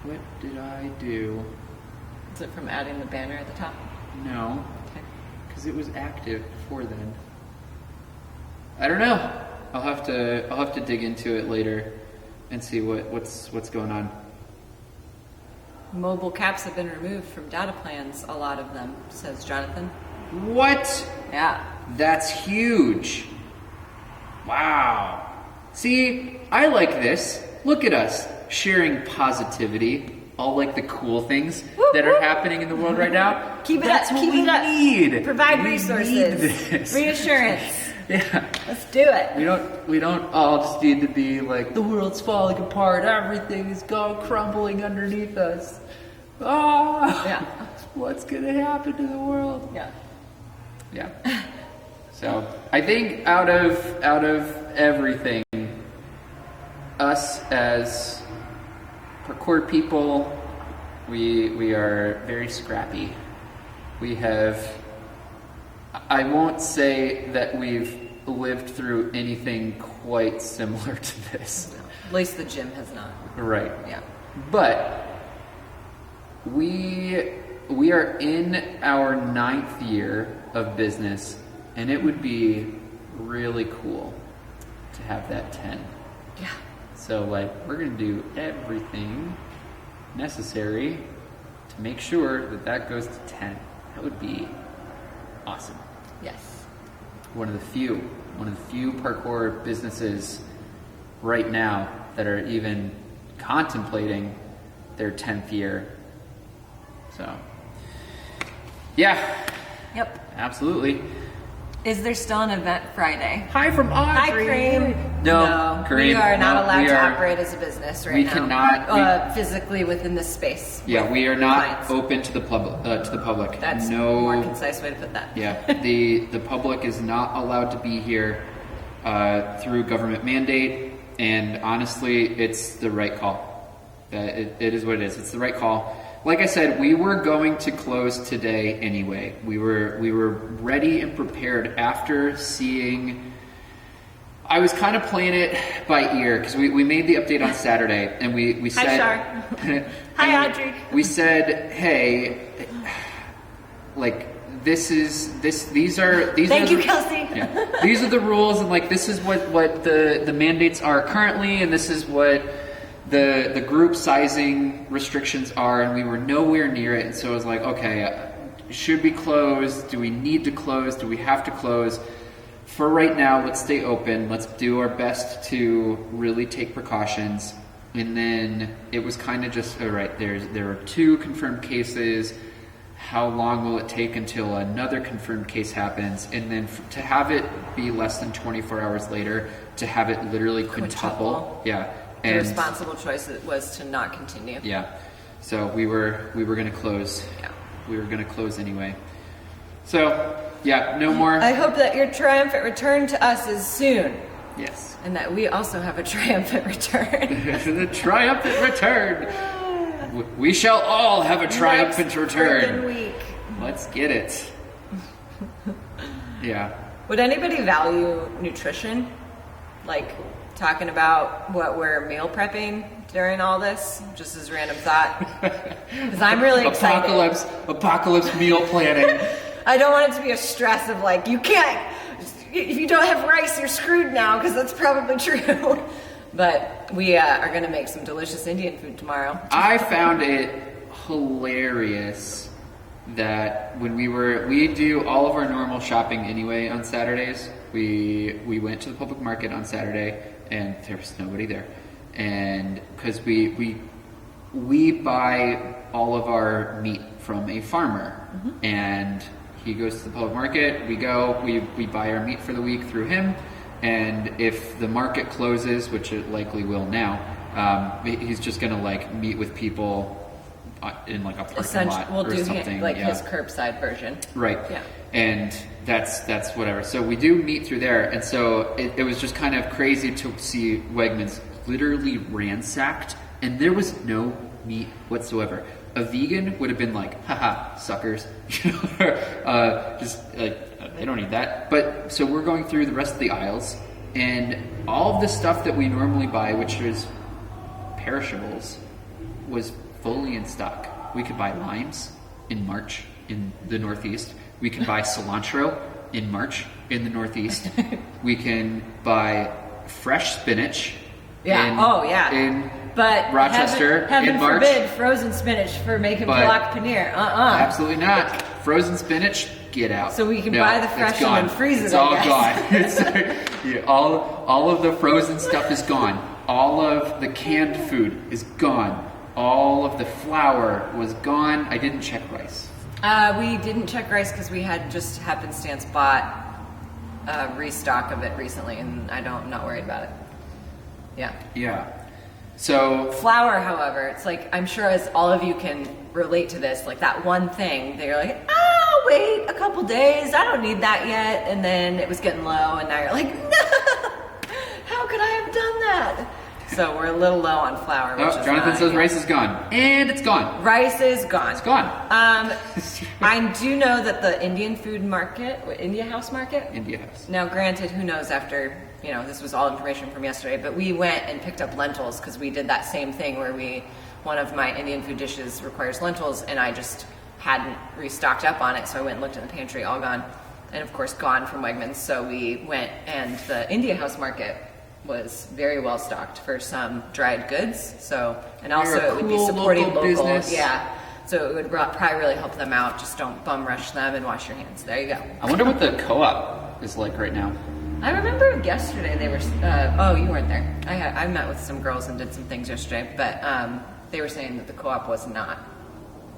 What did I do? is it from adding the banner at the top? No, Okay. because it was active before then. I don't know. I'll have to dig into it later and see what's going on. Mobile caps have been removed from data plans, a lot of them, says Jonathan. What? Yeah. That's huge. Wow. See, I like this. Look at us sharing positivity, all like the cool things that are happening in the world right now. Keep it That's up. what Keep we it up. need. Provide We resources. need this. Reassurance. Yeah. Let's do it. We don't all just need to be like the world's falling apart, everything is going crumbling underneath us. Ah, Yeah. what's gonna happen to the world? Yeah. Yeah. So I think out of everything, us as parkour people, we are very scrappy. We have. I won't say that we've lived through anything quite similar to this. At least the gym has not. Right. Yeah. But we are in our 9th year of business, and it would be really cool to have that 10. Yeah. So like we're gonna do everything necessary to make sure that goes to 10. That would be awesome. Yes. One of the few parkour businesses right now that are even contemplating their 10th year. So, yeah, Yep. absolutely. Is there still an event Friday? Hi from Hi, Audrey. Cream. No, Cream, we are not no, allowed we to are- operate as a business right we now. cannot- Physically within this space. Yeah, with we are not clients. open to the public. That's a no. more concise way to put that. Yeah, the public is not allowed to be here through government mandate, and honestly, it's the right call. It is what it is. It's the right call. Like I said, we were going to close today anyway. We were ready and prepared after seeing. I was kind of playing it by ear because we made the update on Saturday, and we said. Hi, Shar. Hi, and Audrey. We said, hey, like these are Thank you, the, Kelsey. yeah, these are the rules, and like this is what the mandates are currently, and this is what the group sizing restrictions are, and we were nowhere near it. And so I was like, okay, should we close? Do we need to close? Do we have to close? For right now, let's stay open. Let's do our best to really take precautions. And then it was kind of just, all right, there are 2 confirmed cases. How long will it take until another confirmed case happens? And then to have it be less than 24 hours later, to have it literally quintuple. Yeah. The responsible choice was to not continue. Yeah. So we were going to close. Yeah. We were going to close anyway. So, yeah, no more. I hope that your triumphant return to us is soon. Yes. And that we also have a triumphant return. The triumphant return. We shall all have a triumphant return. Week. Let's get it. Yeah. Would anybody value nutrition? Like talking about what we're meal prepping during all this? Just as a random thought. Because I'm really excited. Apocalypse meal planning. I don't want it to be a stress of like, you can't, if you don't have rice, you're screwed now, because that's probably true. But we are going to make some delicious Indian food tomorrow. I found it hilarious that when we do all of our normal shopping anyway on Saturdays. We went to the public market on Saturday and there was nobody there. And because we buy all of our meat from a farmer, and he goes to the public market, we buy our meat for the week through him. And if the market closes, which it likely will now, he's just gonna like meet with people in like a parking lot or something. His curbside version. Right. Yeah. And that's whatever. So we do meet through there. And so it was just kind of crazy to see Wegmans literally ransacked, and there was no meat whatsoever. A vegan would have been like, haha, suckers. Just like, they don't need that. But so we're going through the rest of the aisles, and all of the stuff that we normally buy, which is perishables, was fully in stock. We could buy limes in March in the Northeast. We can buy cilantro in March in the Northeast. We can buy fresh spinach in but Rochester heaven in March. Forbid frozen spinach for making block paneer. Absolutely not. Frozen spinach, get out. So we can buy the fresh one and freeze it. It's all gone. All of the frozen stuff is gone. All of the canned food is gone. All of the flour was gone. I didn't check rice. We didn't check rice because we had just happenstance bought a restock of it recently, and I'm not worried about it. Yeah. Yeah. So flour, however, it's like, I'm sure as all of you can relate to this, like that one thing that you're like, wait a couple days, I don't need that yet, and then it was getting low, and now you're like, no, how could I have done that? So we're a little low on flour. Which is Jonathan says rice is gone, and it's gone. Rice is gone. It's gone. I do know that the Indian food market, India House Market. India House. Now, granted, who knows after, this was all information from yesterday, but we went and picked up lentils because we did that same thing where one of my Indian food dishes requires lentils, and I just hadn't restocked up on it, so I went and looked in the pantry, all gone, and of course gone from Wegmans. So we went, and the India House Market was very well stocked for some dried goods. So, and also it would be supporting local business. Yeah. So it would probably really help them out. Just don't bum rush them and wash your hands. There you go. I wonder what the co-op is like right now. I remember yesterday they were. Oh, you weren't there. I met with some girls and did some things yesterday, but they were saying that the co-op was not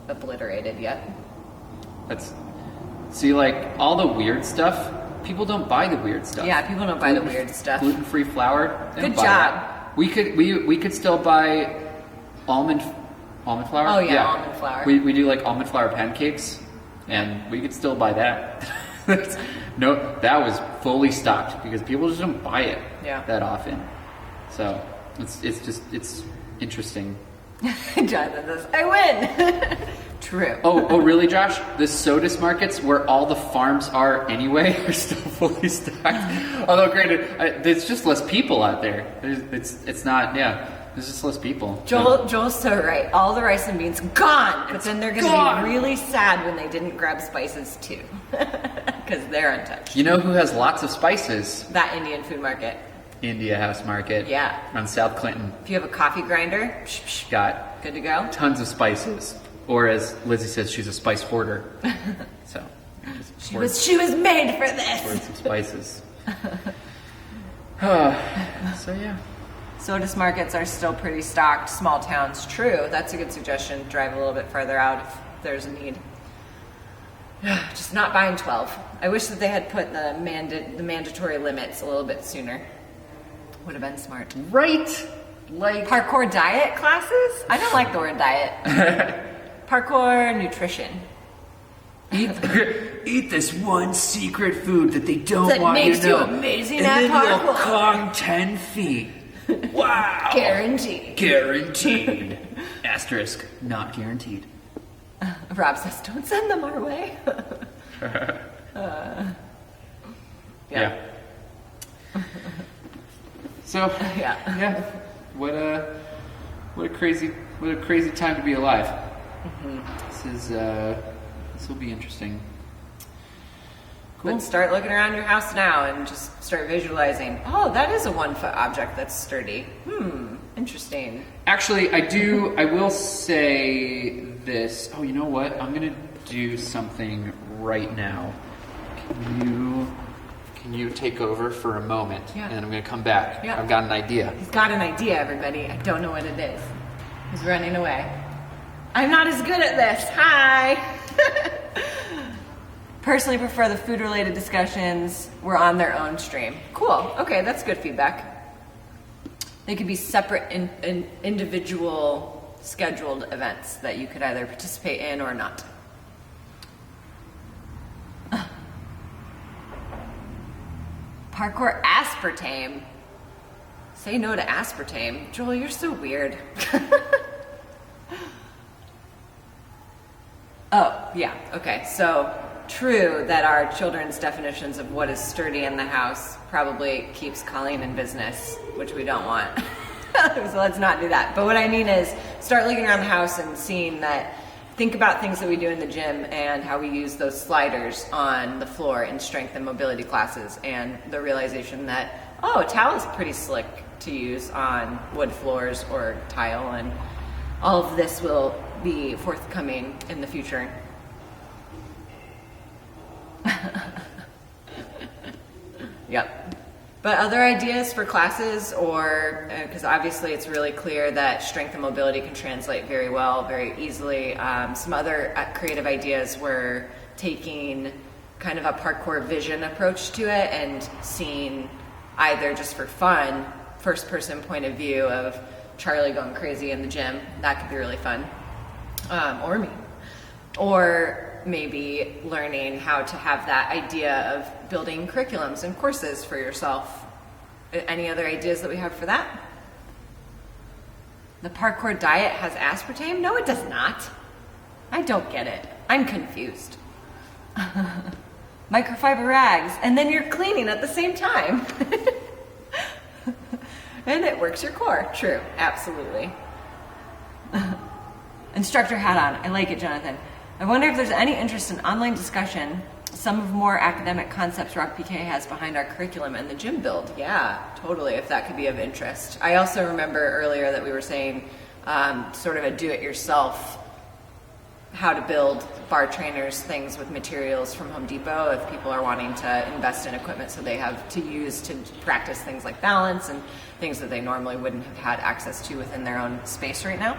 obliterated yet. See, like all the weird stuff. People don't buy the weird stuff. Yeah, people don't buy the weird stuff. Gluten-free flour. Good job. We could still buy almond flour. Oh yeah, almond flour. We do like almond flour pancakes, and we could still buy that. No, that was fully stocked because people just don't buy it that often. So it's interesting. Jonathan says, I win. True. Oh, really, Josh? The SOTUS markets, where all the farms are anyway, are still fully stocked. Although, granted, there's just less people out there. It's not. Yeah. There's just less people. Joel's so right. All the rice and beans gone, but then they're going to be really sad when they didn't grab spices too, because they're untouched. You know who has lots of spices? That Indian food market. India House Market. Yeah. On South Clinton. If you have a coffee grinder, Got good to go. tons of spices. Or as Lizzie says, she's a spice hoarder. So she was made for this. hoard some spices. So yeah. Sodas markets are still pretty stocked. Small towns, true. That's a good suggestion. Drive a little bit further out if there's a need. Just not buying 12. I wish that they had put the mandatory limits a little bit sooner. Would have been smart. Right? Like Parkour diet classes? I don't like the word diet. Parkour nutrition. Eat this one secret food that they don't That want you makes to you know. amazing and at then you'll parkour. climb 10 feet. Wow. Guaranteed. Guaranteed. Asterisk, not guaranteed. Rob says, don't send them our way. Yeah. So Yeah. What a crazy time to be alive. This will be interesting. Cool. But start looking around your house now and just start visualizing. Oh, that is a 1-foot object that's sturdy. Interesting. Actually, I will say this. Oh, you know what? I'm gonna do something right now. Can you take over for a moment? Yeah. And I'm gonna come back. Yeah. I've got an idea. He's got an idea, everybody. I don't know what it is. He's running away. I'm not as good at this. Hi. Personally prefer the food-related discussions were on their own stream. Cool. Okay, that's good feedback. They could be separate individual scheduled events that you could either participate in or not. Parkour aspartame. Say no to aspartame. Joel, you're so weird. Oh, yeah. Okay. So true that our children's definitions of what is sturdy in the house probably keeps Colleen in business, which we don't want. So let's not do that. But what I mean is start looking around the house and seeing that, think about things that we do in the gym and how we use those sliders on the floor in strength and mobility classes, and the realization that, oh, a towel is pretty slick to use on wood floors or tile, and all of this will be forthcoming in the future. Yep. But other ideas for classes, or because obviously it's really clear that strength and mobility can translate very well, very easily. Some other creative ideas were taking kind of a parkour vision approach to it and seeing either just for fun, first person point of view of Charlie going crazy in the gym. That could be really fun. Or me. Or maybe learning how to have that idea of building curriculums and courses for yourself. Any other ideas that we have for that? The parkour diet has aspartame? No, it does not. I don't get it. I'm confused. Microfiber rags, and then you're cleaning at the same time. And it works your core. True, absolutely. Instructor hat on. I like it, Jonathan. I wonder if there's any interest in online discussion, some of more academic concepts Rock PK has behind our curriculum and the gym build. Yeah, totally, if that could be of interest. I also remember earlier that we were saying sort of a do-it-yourself, how to build bar trainers, things with materials from Home Depot if people are wanting to invest in equipment so they have to use to practice things like balance and things that they normally wouldn't have had access to within their own space right now.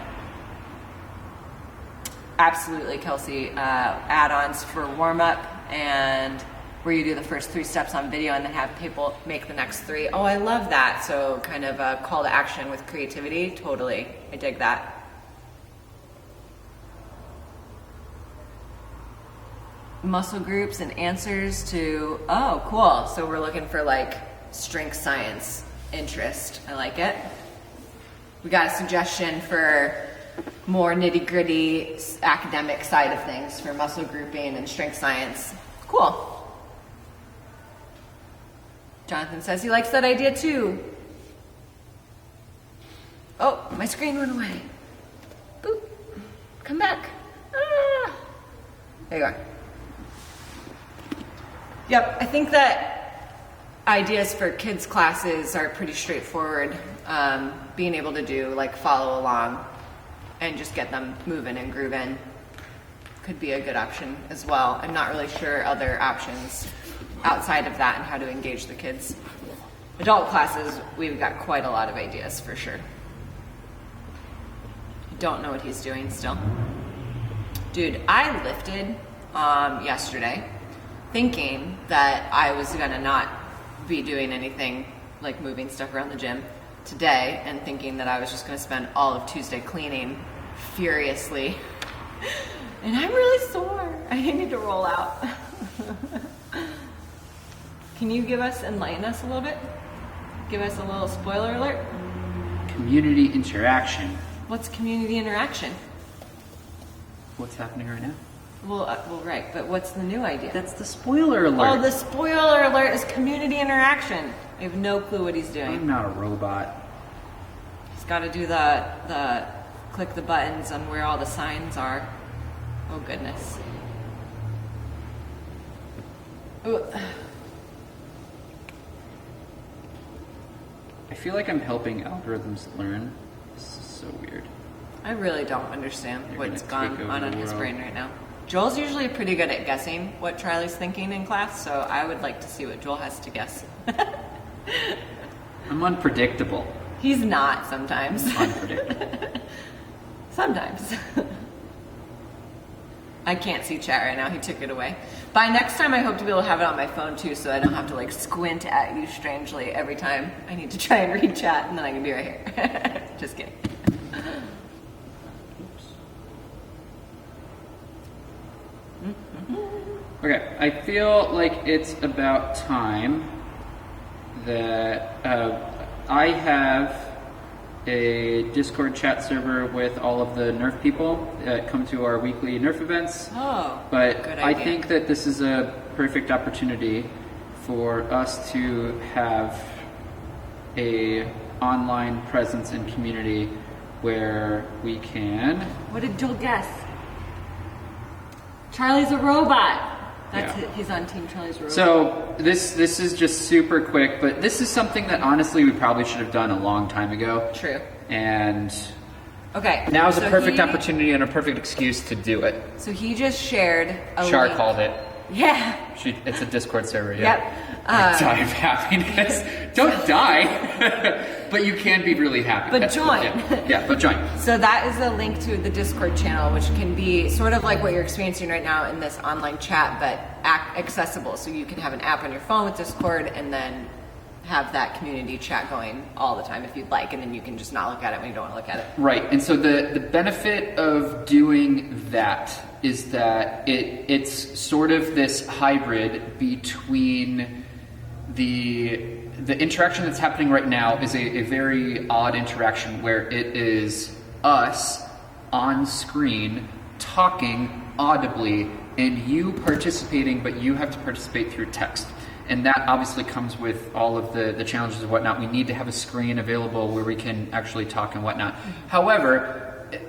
Absolutely, Kelsey. Add-ons for warm-up and where you do the first 3 steps on video and then have people make the next 3. Oh, I love that. So kind of a call to action with creativity. Totally. I dig that. Muscle groups and answers to, oh, cool. So we're looking for like strength science interest. I like it. We got a suggestion for more nitty-gritty academic side of things for muscle grouping and strength science. Cool. Jonathan says he likes that idea too. Oh, my screen went away. Boop. Come back. Ah. There you are. Yep, I think that ideas for kids' classes are pretty straightforward. Being able to do like follow along and just get them moving and grooving could be a good option as well. I'm not really sure other options outside of that and how to engage the kids. Adult classes, we've got quite a lot of ideas for sure. Don't know what he's doing still. Dude, I lifted yesterday thinking that I was gonna not be doing anything like moving stuff around the gym today, and thinking that I was just gonna spend all of Tuesday cleaning furiously. And I'm really sore. I need to roll out. Can you enlighten us a little bit? Give us a little spoiler alert? Community interaction. What's community interaction? What's happening right now? Well, right, but what's the new idea? That's the spoiler alert. Oh, the spoiler alert is community interaction. I have no clue what he's doing. I'm not a robot. He's got to do the click the buttons on where all the signs are. Oh, goodness. Ooh. I feel like I'm helping algorithms learn. This is so weird. I really don't understand They're what's gonna take gone over on the in his world. brain right now. Joel's usually pretty good at guessing what Charlie's thinking in class, so I would like to see what Joel has to guess. I'm unpredictable. He's not sometimes. Unpredictable. Sometimes. I can't see chat right now. He took it away. By next time, I hope to be able to have it on my phone too, so I don't have to like squint at you strangely every time I need to try and read chat, and then I can be right here. Just kidding. Okay, I feel like it's about time that I have a Discord chat server with all of the Nerf people that come to our weekly Nerf events. Oh, But good I idea. think that this is a perfect opportunity for us to have a online presence and community where we can. What did Joel guess? Charlie's a robot. That's Yeah. it. He's on Team Charlie's robot. So this is just super quick, but this is something that honestly we probably should have done a long time ago. True. And Okay. Now's a so perfect he- opportunity and a perfect excuse to do it. So he just shared a Char link. called it. Yeah. It's a Discord server, yeah. Yep. I die of happiness. Don't die, but you can be really happy. But That's cool. join. Yeah, but join. So that is a link to the Discord channel, which can be sort of like what you're experiencing right now in this online chat, but accessible. So you can have an app on your phone with Discord and then have that community chat going all the time if you'd like, and then you can just not look at it when you don't want to look at it. Right, and so the benefit of doing that is that it's sort of this hybrid between the interaction that's happening right now is a very odd interaction where it is us on screen talking audibly and you participating, but you have to participate through text. And that obviously comes with all of the challenges and whatnot. We need to have a screen available where we can actually talk and whatnot. However,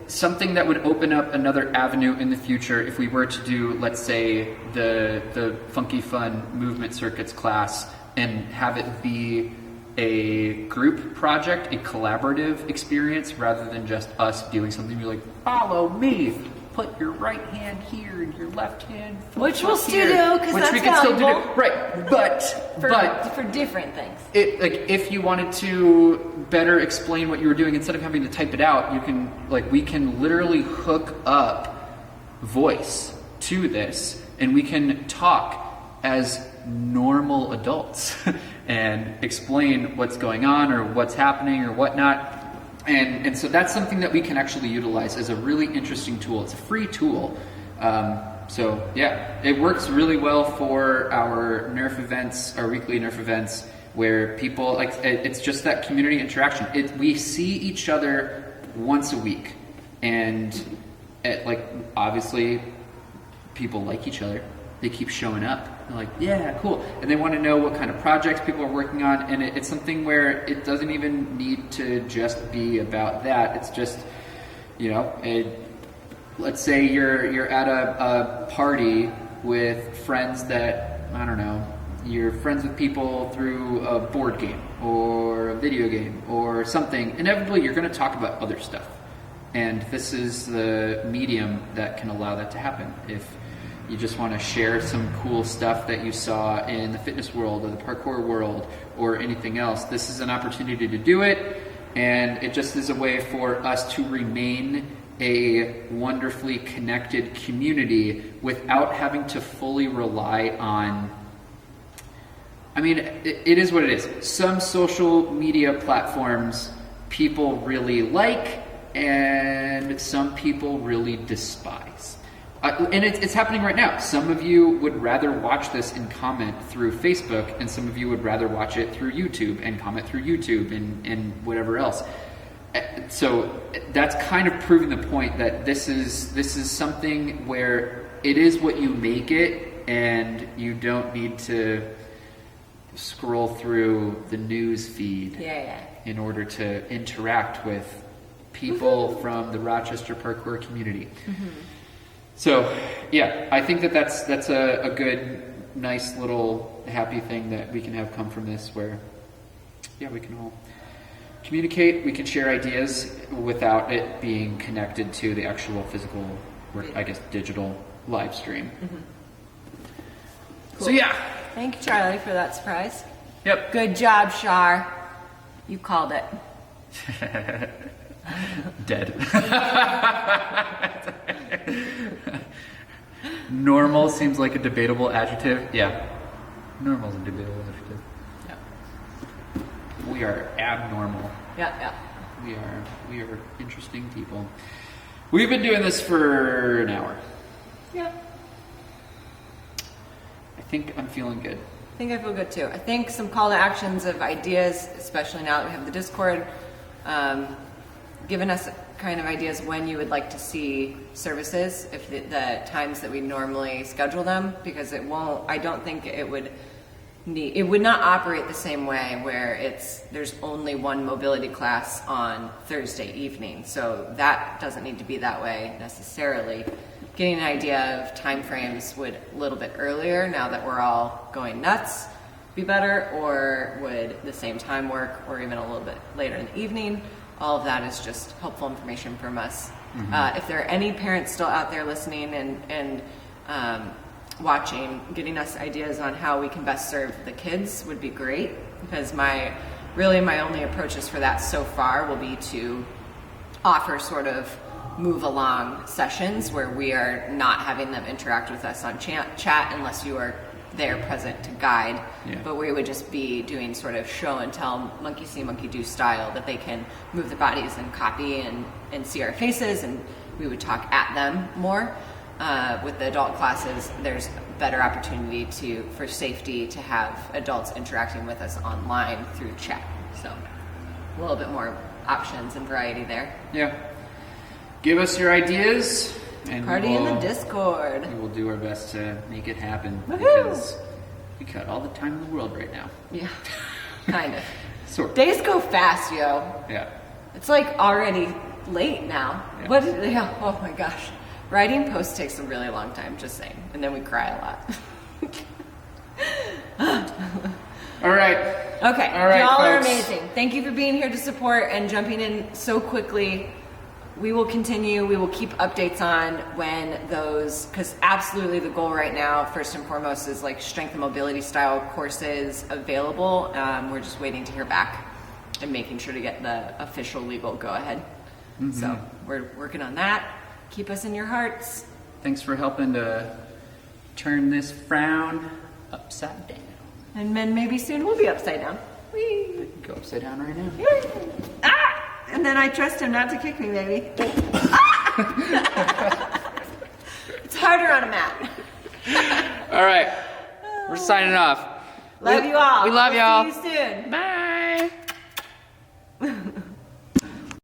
something that would open up another avenue in the future if we were to do, let's say, the Funky Fun Movement Circuits class and have it be a group project, a collaborative experience, rather than just us doing something. You're like, follow me. Put your right hand here and your left hand. Which we'll still here," do, 'cause which that's we can still do. valuable. Right, but For different things. it, like, if you wanted to better explain what you were doing instead of having to type it out, you can, like, we can literally hook up voice to this and we can talk as normal adults and explain what's going on or what's happening or whatnot. And so that's something that we can actually utilize as a really interesting tool. It's a free tool. So yeah, it works really well for our Nerf events, our weekly Nerf events, where people, like, it's just that community interaction. We see each other once a week, and like, obviously people like each other. They keep showing up. They're like, yeah, cool. And they want to know what kind of projects people are working on. And it's something where it doesn't even need to just be about that. It's just, you know, let's say you're at a party with friends that, I don't know, you're friends with people through a board game or a video game or something. Inevitably, you're going to talk about other stuff. And this is the medium that can allow that to happen. If you just want to share some cool stuff that you saw in the fitness world or the parkour world or anything else, this is an opportunity to do it. And it just is a way for us to remain a wonderfully connected community without having to fully rely on, I mean, it is what it is. Some social media platforms people really like and some people really despise. And it's happening right now. Some of you would rather watch this and comment through Facebook, and some of you would rather watch it through YouTube and comment through YouTube and whatever else. So that's kind of proving the point that this is something where it is what you make it, and you don't need to scroll through the news feed in order to interact with people from the Rochester parkour community. So yeah, I think that's a good, nice little happy thing that we can have come from this, where we can all communicate, we can share ideas without it being connected to the actual physical, or I guess digital live stream. Cool. So yeah. Thank you, Charlie, for that surprise. Yep. Good job, Shar. You called it. Dead. Normal seems like a debatable adjective. Yeah. Normal is a debatable adjective. Yeah. We are abnormal. Yeah. We are interesting people. We've been doing this for an hour. Yeah. I think I'm feeling good. I think I feel good too. I think some call to actions of ideas, especially now that we have the Discord, giving us kind of ideas when you would like to see services, if the times that we normally schedule them, because I don't think it would not operate the same way where there's only one mobility class on Thursday evening. So that doesn't need to be that way necessarily. Getting an idea of time frames would a little bit earlier, now that we're all going nuts, be better, or would the same time work, or even a little bit later in the evening. All of that is just helpful information from us. If there are any parents still out there listening and watching, getting us ideas on how we can best serve the kids would be great, because my only approaches for that so far will be to offer sort of move along sessions where we are not having them interact with us on chat unless you are there present to guide, but we would just be doing sort of show and tell, monkey see, monkey do style, that they can move their bodies and copy and see our faces, and we would talk at them more. With the adult classes, there's better opportunity for safety to have adults interacting with us online through chat. So a little bit more options and variety there. Yeah. Give us your ideas. And Party in the Discord. We will do our best to make it happen. Woohoo! Because we got all the time in the world right now. Yeah, kind of. Sort of. Days go fast, yo. Yeah. It's like already late now. Yeah. Oh my gosh. Writing posts takes a really long time, just saying. And then we cry a lot. All right. Okay. All right, y'all are folks. amazing. Thank you for being here to support and jumping in so quickly. We will continue. We will keep updates on when those, because absolutely the goal right now, first and foremost, is like strength and mobility style courses available. We're just waiting to hear back and making sure to get the official legal go ahead. So we're working on that. Keep us in your hearts. Thanks for helping to turn this frown upside down. And then maybe soon we'll be upside down. Whee! Go upside down right now. Ah! And then I trust him not to kick me, baby. Ah! It's harder on a mat. All right. We're signing off. Love you all. We love y'all. See you soon. Bye.